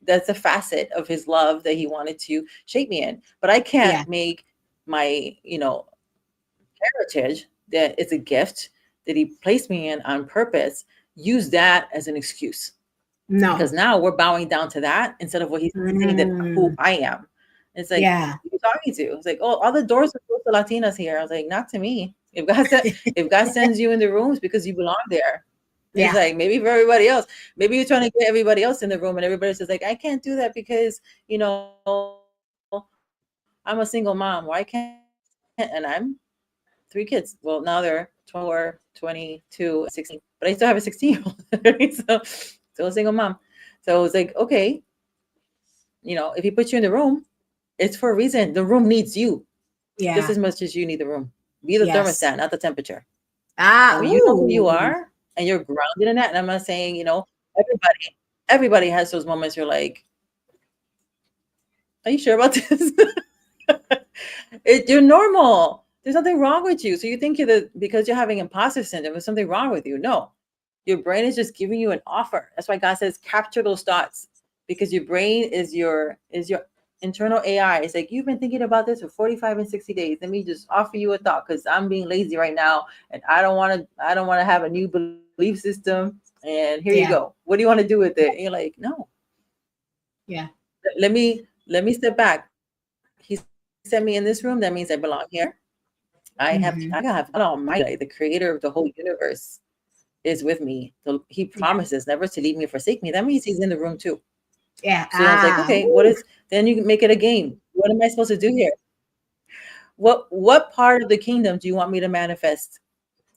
that's a facet of his love that he wanted to shape me in. But I Yeah. can't make my, heritage that it's a gift that he placed me in on purpose, use that as an excuse. No. Because now we're bowing down to that instead of what he's saying that who Mm. I am. It's like, Yeah. who are you talking to? It's like, oh, all the doors are closed to Latinas here. I was like, not to me. If God sends you in the rooms because you belong there. It's Yeah. like maybe for everybody else. Maybe you're trying to get everybody else in the room and everybody's just like, I can't do that because, I'm a single mom. Why can't and I'm 3 kids. Well, now they're 24, 22, and 16. But I still have a 16-year-old. So still a single mom. So it's like, okay, if he puts you in the room, it's for a reason. The room needs you just Yeah. as much as you need the room. Be the Yes. thermostat, not the temperature. Ah. And when you know who you Ooh. are and you're grounded in that, and I'm not saying, everybody has those moments you're like, Are you sure about this? You're normal. There's nothing wrong with you. So you think because you're having imposter syndrome, there's something wrong with you. No, your brain is just giving you an offer. That's why God says capture those thoughts, because your brain is your internal AI. It's like, you've been thinking about this for 45 and 60 days. Let me just offer you a thought because I'm being lazy right now and I don't want to have a new belief system. And here you go. Yeah. What do you want to do with it? And you're like, no, Yeah. let me step back. He sent me in this room. That means I belong here. I have God Hmm. Almighty, the creator of the whole universe, is with me. He Yeah. promises never to leave me or forsake me. That means he's in the room too. Yeah. So I was like, okay, what Woo. is, then you can make it a game. What am I supposed to do here? What part of the kingdom do you want me to manifest?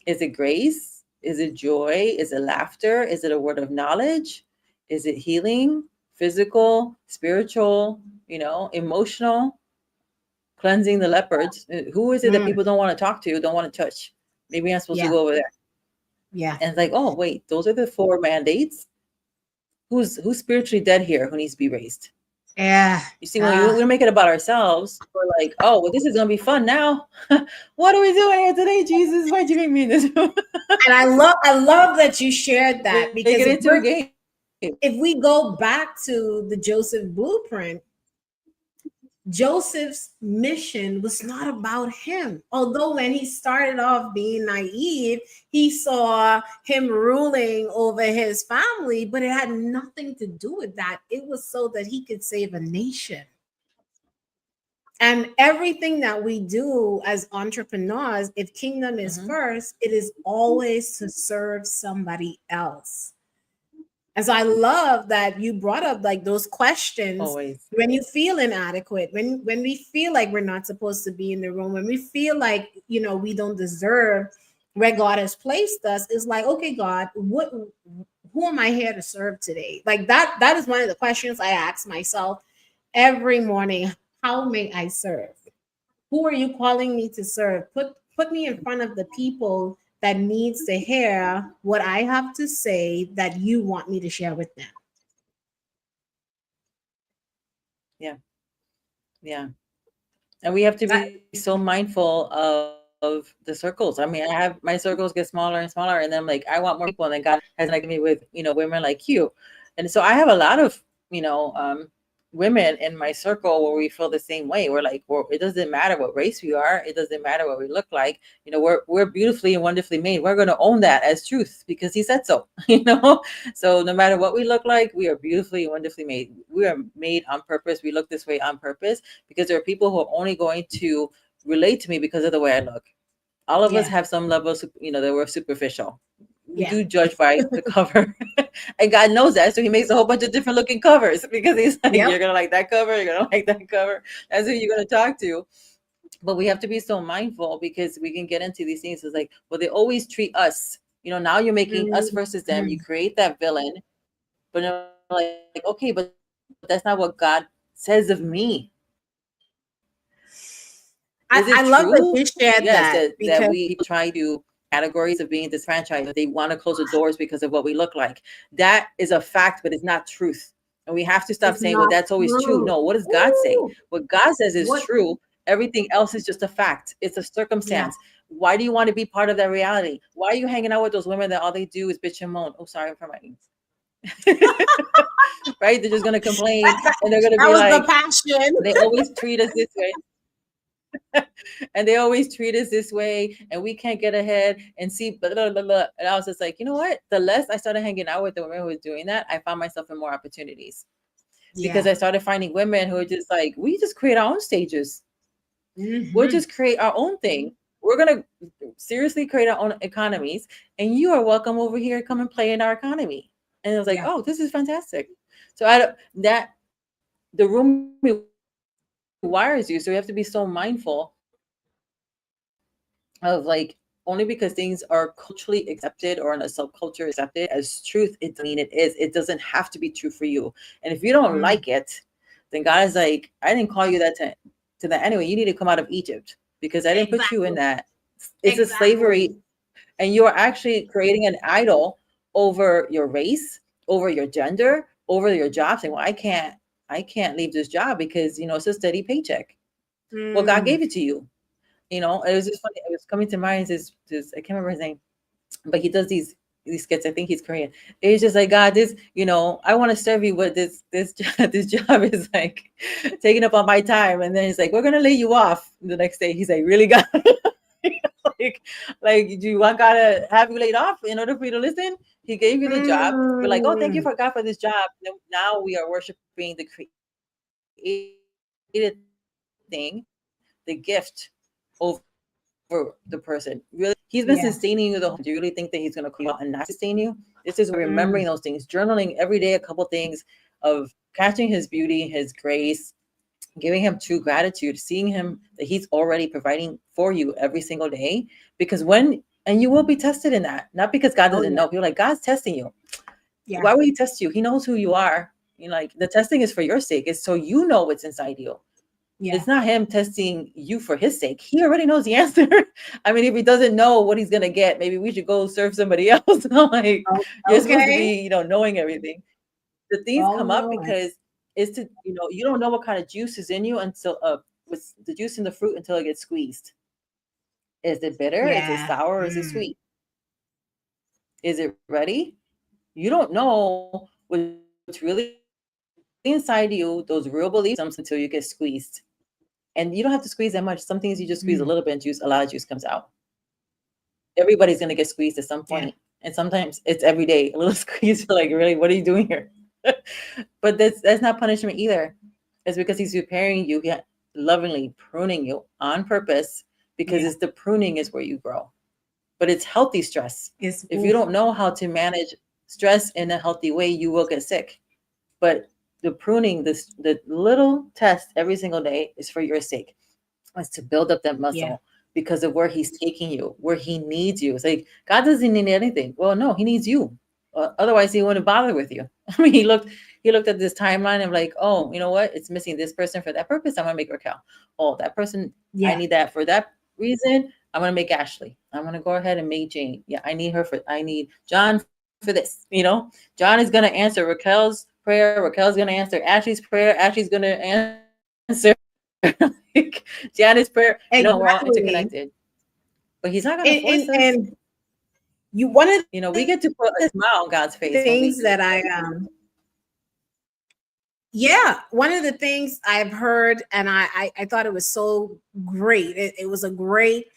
Is it grace? Is it joy? Is it laughter? Is it a word of knowledge? Is it healing, physical, spiritual, emotional, cleansing the leopards? Who is it that Mm. people don't want to talk to, don't want to touch? Maybe I'm supposed to Yeah. go over there. Yeah. And it's like, oh wait, those are the four mandates. Who's spiritually dead here who needs to be raised? Yeah. You see, when we make it about ourselves, we're like, oh, well, this is gonna be fun now. What are we doing here today, Jesus? Why'd you make me in this room? And I love that you shared that, Make it because into a game. if we go back to the Joseph blueprint, Joseph's mission was not about him. Although when he started off being naive, he saw him ruling over his family, but it had nothing to do with that. It was so that he could save a nation. And everything that we do as entrepreneurs, if kingdom is Hmm. first, it is always to serve somebody else. And so I love that you brought up like those questions Always. when you feel inadequate, when we feel like we're not supposed to be in the room, when we feel like, we don't deserve where God has placed us. Is like, okay, God, who am I here to serve today? Like that is one of the questions I ask myself every morning. How may I serve? Who are you calling me to serve? Put me in front of the people that needs to hear what I have to say that you want me to share with them. Yeah. Yeah. And we have to be That, so mindful of the circles. I mean, my circles get smaller and smaller, and then I'm like, I want more people, and then God has connected me with, women like you. And so I have a lot of, you know, um, women in my circle where we feel the same way. We're like, it doesn't matter what race we are. It doesn't matter what we look like. We're beautifully and wonderfully made. We're going to own that as truth because he said so, So no matter what we look like, we are beautifully and wonderfully made. We are made on purpose. We look this way on purpose because there are people who are only going to relate to me because of the way I look. All of us yeah, have some level, that we're superficial. We yeah, do judge by the cover, and God knows that, so He makes a whole bunch of different looking covers because He's like, yep. you're gonna like that cover, you're gonna like that cover. That's who you're gonna talk to. But we have to be so mindful because we can get into these things. It's like, well, they always treat us. Now you're making us versus them. You Mhm. create that villain, but they're like, okay, but that's not what God says of me. Is it true? I love Yes, that you that shared we that people because try to categories of being disfranchised, but they want to close the doors because of what we look like. That is a fact, but it's not truth. And we have to stop it's saying, well, not that's always true. true. No, what does God say? Ooh, What God says is what? true. Everything else is just a fact. It's a Yeah. circumstance. Why do you want to be part of that reality? Why are you hanging out with those women that all they do is bitch and moan? Oh, sorry for my right? They're just gonna complain That, and they're gonna that be was the like, passion. they always treat us this way. And they always treat us this way, and we can't get ahead and see. Blah, blah, blah, blah. And I was just like, you know what? The less I started hanging out with the women who was doing that, I found myself in more opportunities because Yeah. I started finding women who are just like, we just create our own stages. We'll Hmm. just create our own thing. We're gonna seriously create our own economies, and you are welcome over here. Come and play in our economy. And it was like, Yeah. oh, this is fantastic. So I don't that the room rewires you. So we have to be so mindful of like, only because things are culturally accepted or in a subculture is accepted as truth, it doesn't mean it is. It doesn't have to be true for you. And if you don't like it, then God is like, I didn't call you to that anyway. You need to come out of Egypt because I didn't put you in that. Exactly. It's a slavery, Exactly. and you're actually creating an idol over your race, over your gender, over your job, saying, well, I can't. I can't leave this job because, it's a steady paycheck. Well, God Mm, gave it to you. It was just funny. It was coming to mind this I can't remember his name, but he does these skits. I think he's Korean. It's just like, God, this, I want to serve you, but this this job is like taking up all my time. And then he's like, we're gonna lay you off the next day. He's like, really, God? like, do you want God to have you laid off in order for you to listen? He gave you the job. We're like, oh, thank you mm, for God for this job. Now we are worshiping the created thing, the gift over the person. Really, he's been sustaining you the whole time. Do you really think that he's going to call yeah. you out and not sustain you? This is why remembering those things, journaling Mm, every day a couple things of catching his beauty, his grace, giving him true gratitude, seeing him that he's already providing for you every single day. Because and you will be tested in that, not because God doesn't oh know. yeah. People are like, God's testing you. Yeah. Why would he test you? He knows who you are. Like, the testing is for your sake. It's so you know what's inside you. Yeah. It's not him testing you for his sake. He already knows the answer. I mean, if he doesn't know what he's gonna get, maybe we should go serve somebody else. Like, Oh, you're supposed to okay. be, knowing everything. The things Oh come up Lord. because it's to, you don't know what kind of juice is in you until with the juice in the fruit until it gets squeezed. Is it bitter? Is it Yeah. sour? Or is it Mm, sweet? Is it ready? You don't know what's really inside you, those real belief systems, until you get squeezed. And you don't have to squeeze that much. Some things you just squeeze a little bit and juice, a lot of mm, juice comes out. Everybody's going to get squeezed at some point. yeah. And sometimes it's every day, a little squeeze. You're like, really, what are you doing here? But that's not punishment either. It's because he's preparing you, lovingly pruning you on purpose, because Yeah. it's the pruning is where you grow. But it's healthy stress. It's If you oof. don't know how to manage stress in a healthy way, you will get sick. But the pruning, the little test every single day is for your sake. It's to build up that Yeah. muscle because of where he's taking you, where he needs you. It's like, God doesn't need anything. Well, no, he needs you. Otherwise, he wouldn't bother with you. I mean, he looked at this timeline and like, oh, you know what? It's missing this person for that purpose. I'm gonna make Raquel. Oh, that person, I Yeah. need that for that reason. I'm gonna make Ashley. I'm gonna go ahead and make Jane. Yeah, I need John for this. John is gonna answer Raquel's prayer. Raquel's gonna answer Ashley's prayer. Ashley's gonna answer like Janet's prayer. We're all interconnected. Exactly. But he's not gonna force us. And you one of We get to put a smile on God's the face when we things do it. that yeah, one of the things I've heard, and I thought it was so great. It was a great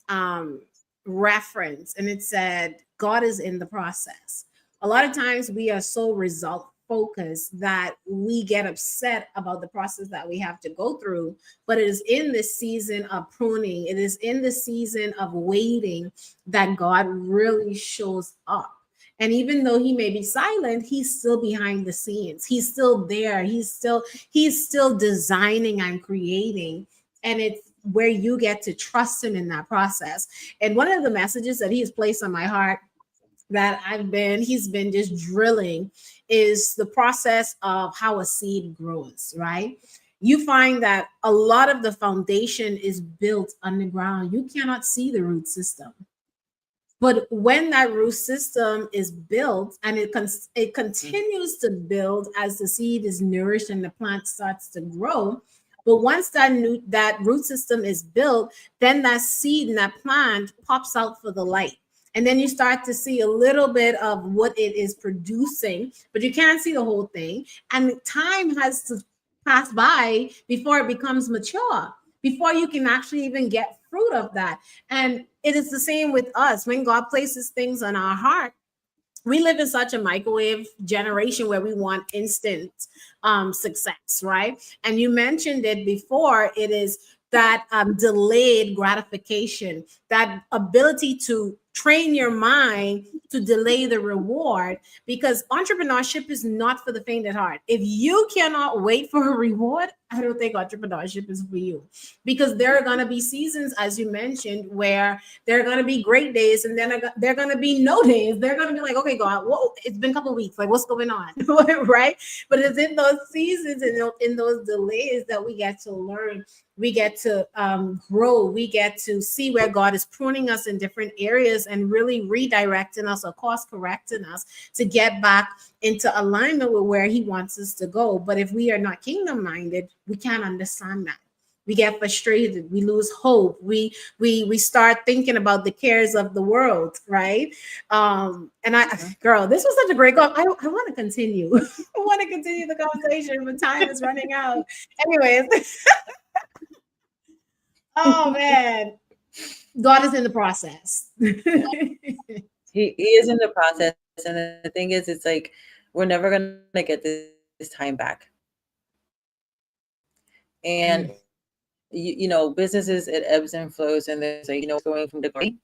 um, reference, and it said, God is in the process. A lot of times we are so result focused that we get upset about the process that we have to go through, but it is in this season of pruning, it is in the season of waiting that God really shows up. And even though he may be silent, he's still behind the scenes. He's still there. He's still designing and creating. And it's where you get to trust him in that process. And one of the messages that he has placed on my heart that he's been just drilling is the process of how a seed grows, right? You find that a lot of the foundation is built underground. You cannot see the root system. But when that root system is built and it continues to build as the seed is nourished and the plant starts to grow. But once that root system is built, then that seed and that plant pops out for the light. And then you start to see a little bit of what it is producing, but you can't see the whole thing. And time has to pass by before it becomes mature, before you can actually even get fruit of that. And it is the same with us. When God places things on our heart, we live in such a microwave generation where we want instant success, right? And you mentioned it before. It is that delayed gratification, that ability to train your mind to delay the reward, because entrepreneurship is not for the faint at heart. If you cannot wait for a reward, I don't think entrepreneurship is for you, because there are going to be seasons, as you mentioned, where there are going to be great days and then there are going to be no days. They're going to be like, okay, God, whoa, it's been a couple of weeks. Like, what's going on? Right? But it's in those seasons and in those delays that we get to learn. We get to grow. We get to see where God is pruning us in different areas and really redirecting us or course correcting us to get back into alignment with where he wants us to go. But if we are not kingdom minded, we can't understand that. We get frustrated, we lose hope, we start thinking about the cares of the world, right? And I, girl, this was such a great call. I want to continue. I want to continue the conversation, but time is running out. Anyways, oh man, God is in the process. He is in the process, and the thing is, it's like we're never gonna get this time back. And businesses, it ebbs and flows, and there's like, it's going from decline,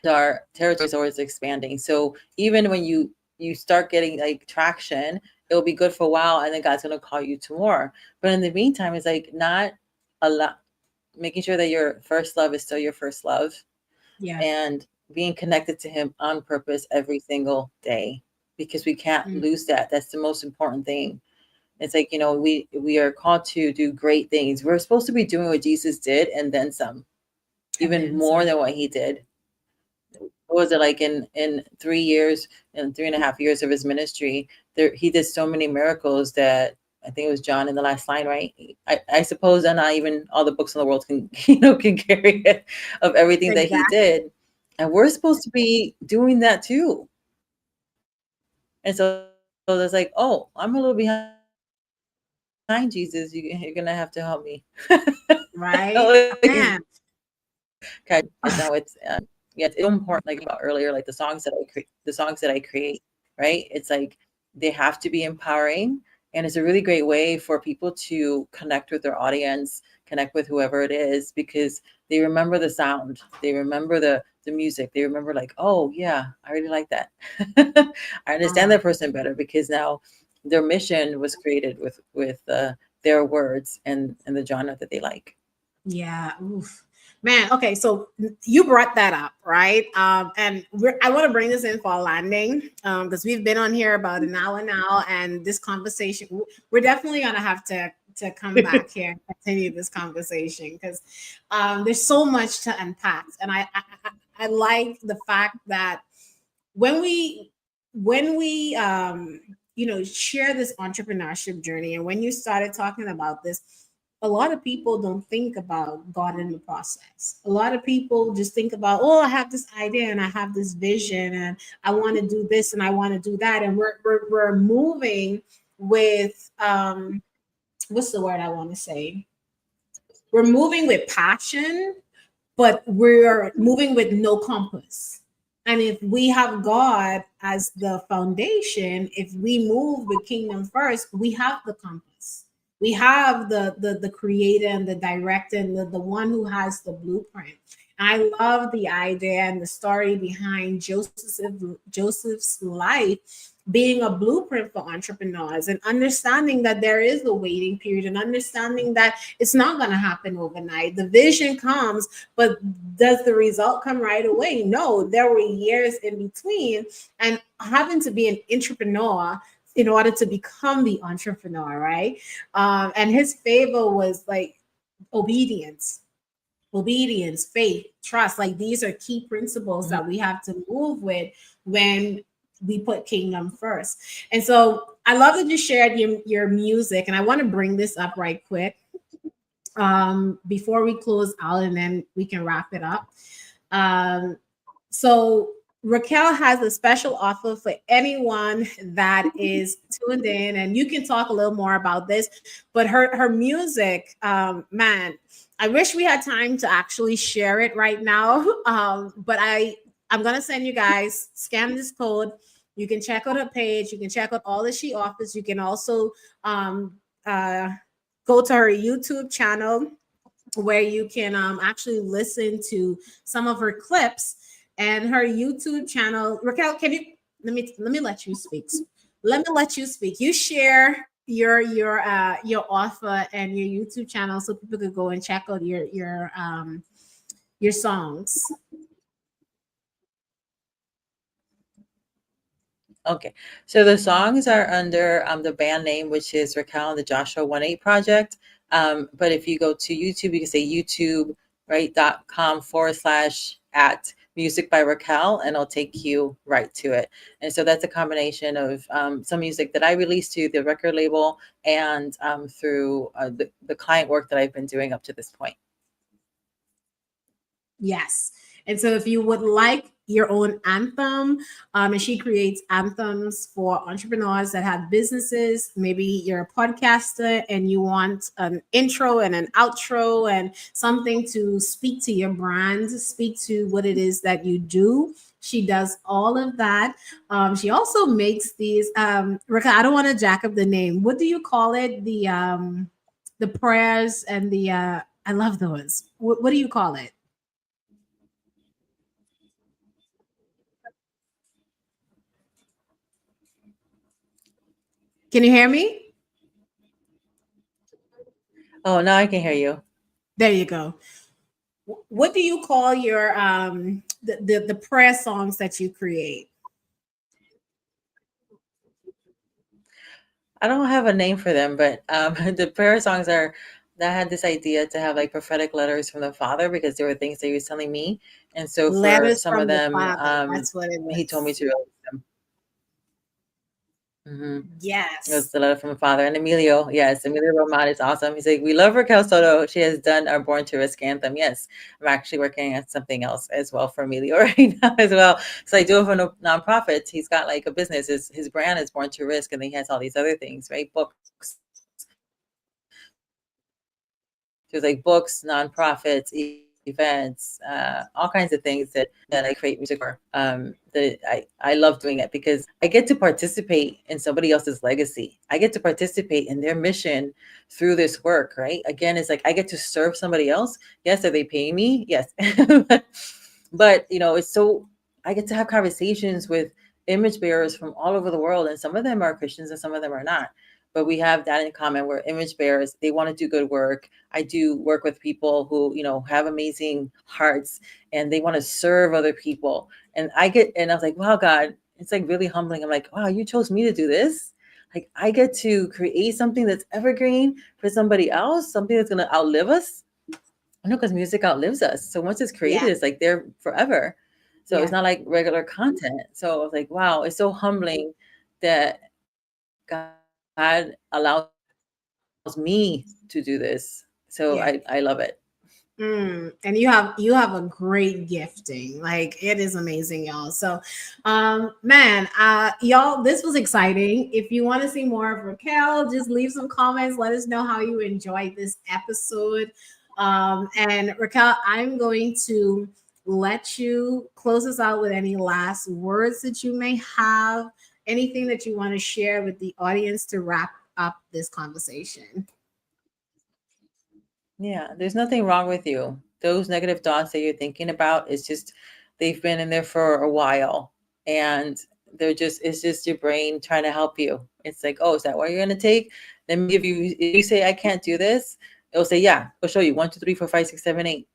and our territory is always expanding. So even when you start getting like traction, it'll be good for a while, and then God's gonna call you to more. But in the meantime, it's like not a lot, making sure that your first love is still your first love, Yeah. and being connected to him on purpose every single day, because we can't lose that. That's the most important thing. It's like, we are called to do great things. We're supposed to be doing what Jesus did and then some, even more than what he did. What was it like in 3 years and 3.5 years of his ministry? He did so many miracles that I think it was John in the last line, right? I suppose that not even all the books in the world can can carry it, of everything that he Exactly. did, and we're supposed to be doing that too. And so it's like, oh, I'm a little behind, Jesus. You're gonna have to help me. Like, Right. Man. catch now it's yeah, it's so important, like about earlier, like the songs that I create, right? It's like they have to be empowering, and it's a really great way for people to connect with their audience, connect with whoever it is, because they remember the sound, they remember the music, they remember like, oh yeah, I really like that. I understand that person better, because now their mission was created with their words and the genre that they like. Yeah. Oof. Man, okay, so you brought that up, right? And I want to bring this in for a landing, because we've been on here about an hour now, and this conversation, we're definitely gonna have to come back here and continue this conversation, because there's so much to unpack, and I like the fact that when we share this entrepreneurship journey, and when you started talking about this, a lot of people don't think about God in the process. A lot of people just think about, oh, I have this idea and I have this vision and I want to do this and I want to do that, and we're moving with what's the word I want to say, we're moving with passion, but we're moving with no compass. And if we have God as the foundation, if we move with kingdom first, we have the compass. We have the creator and the director and the one who has the blueprint. And I love the idea and the story behind Joseph's life being a blueprint for entrepreneurs, and understanding that there is a waiting period, and understanding that it's not going to happen overnight. The vision comes, but does the result come right away? No, there were years in between, and having to be an entrepreneur in order to become the entrepreneur, right? And his favor was like obedience. Obedience, faith, trust, like these are key principles that we have to move with when we put kingdom first. And so I love that you shared your music, and I want to bring this up right quick before we close out, and then we can wrap it up. So Raquel has a special offer for anyone that is tuned in, and you can talk a little more about this. But her music, man, I wish we had time to actually share it right now. But I'm gonna send you guys, scan this code. You can check out her page. You can check out all that she offers. You can also uh, go to her YouTube channel, where you can actually listen to some of her clips, and her YouTube channel. Raquel, can you let me let you speak. Let me let you speak. You share your offer and your YouTube channel so people could go and check out your songs. Okay, so the songs are under the band name, which is Raquel and the Joshua 18 Project. But if you go to YouTube, you can say YouTube, right, .com/@ music by Raquel, and it'll take you right to it. And so that's a combination of some music that I released to the record label and through the client work that I've been doing up to this point. Yes. And so if you would like your own anthem, and she creates anthems for entrepreneurs that have businesses, maybe you're a podcaster and you want an intro and an outro and something to speak to your brand, speak to what it is that you do. She does all of that. She also makes these, Rika, I don't want to jack up the name. What do you call it? The prayers and the, I love those. What do you call it? Can you hear me? Oh, now I can hear you. There you go. What do you call your the prayer songs that you create? I don't have a name for them, but the prayer songs are. I had this idea to have like prophetic letters from the Father because there were things that he was telling me, and so for Letters some of from the them, Father. That's what it he told me was. to release them. Hmm. It was Yes. the letter from the Father. And Emilio, yes, Emilio Roman is awesome. He's like, we love Raquel Soto. She has done our Born to Risk anthem. Yes, I'm actually working on something else as well for Emilio right now as well. So I do it for nonprofits. He's got like a business. His brand is Born to Risk, and then he has all these other things, right? Books. There's like books, nonprofits, events, all kinds of things that I create music for. That I love doing it because I get to participate in somebody else's legacy. I get to participate in their mission through this work, right? Again, it's like I get to serve somebody else. Yes, are they paying me? Yes, but it's so I get to have conversations with image bearers from all over the world, and some of them are Christians and some of them are not. But we have that in common. We're image bearers. They want to do good work. I do work with people who, have amazing hearts and they want to serve other people. And I was like, wow, God, it's like really humbling. I'm like, wow, you chose me to do this. Like I get to create something that's evergreen for somebody else, something that's going to outlive us. I know because music outlives us. So once it's created, Yeah. it's like there forever. So it's Yeah. not like regular content. So I was like, wow, it's so humbling that God allows me to do this. So I love Yeah. it. And you have a great gifting. Like it is amazing, y'all. So man, y'all, this was exciting. If you want to see more of Raquel, just leave some comments. Let us know how you enjoyed this episode. And Raquel, I'm going to let you close us out with any last words that you may have, anything that you want to share with the audience to wrap up this conversation. Yeah, there's nothing wrong with you. Those negative thoughts that you're thinking about, they've been in there for a while and it's just your brain trying to help you. It's like, oh, is that what you're going to take? Let me give you, if you say, I can't do this, it'll say, yeah, we'll show you 1, 2, 3, 4, 5, 6, 7, 8.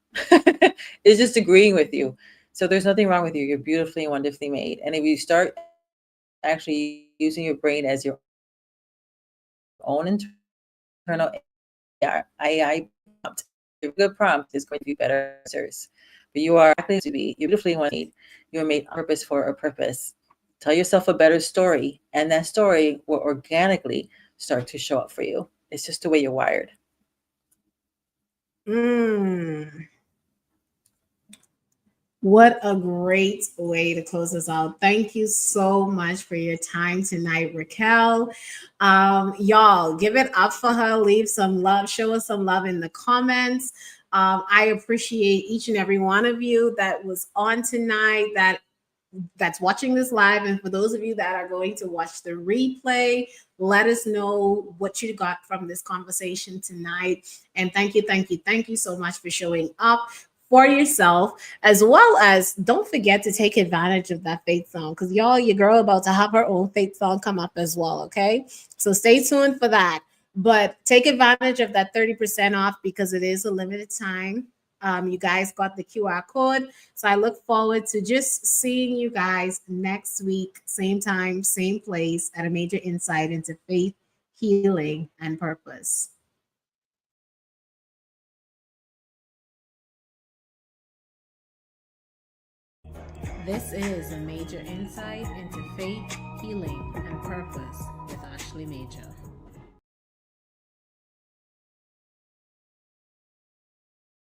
It's just agreeing with you. So there's nothing wrong with you. You're beautifully and wonderfully made. And if you start actually using your brain as your own internal AI prompt, your good prompt is going to be better answers. But you are exactly as you be. You're beautifully made. You are made on purpose for a purpose. Tell yourself a better story, and that story will organically start to show up for you. It's just the way you're wired. Mm. What a great way to close us out. Thank you so much for your time tonight, Raquel. Y'all, give it up for her. Leave some love. Show us some love in the comments. I appreciate each and every one of you that was on tonight, that's watching this live, and for those of you that are going to watch the replay, let us know what you got from this conversation tonight. And thank you so much for showing up for yourself, as well as don't forget to take advantage of that faith song, because y'all, your girl about to have her own faith song come up as well. Okay, so stay tuned for that, but take advantage of that 30% off because it is a limited time. You guys got the QR code. So I look forward to just seeing you guys next week, same time, same place, at a major insight into faith, healing, and purpose. This is a major insight into faith, healing, and purpose with Ashley Major.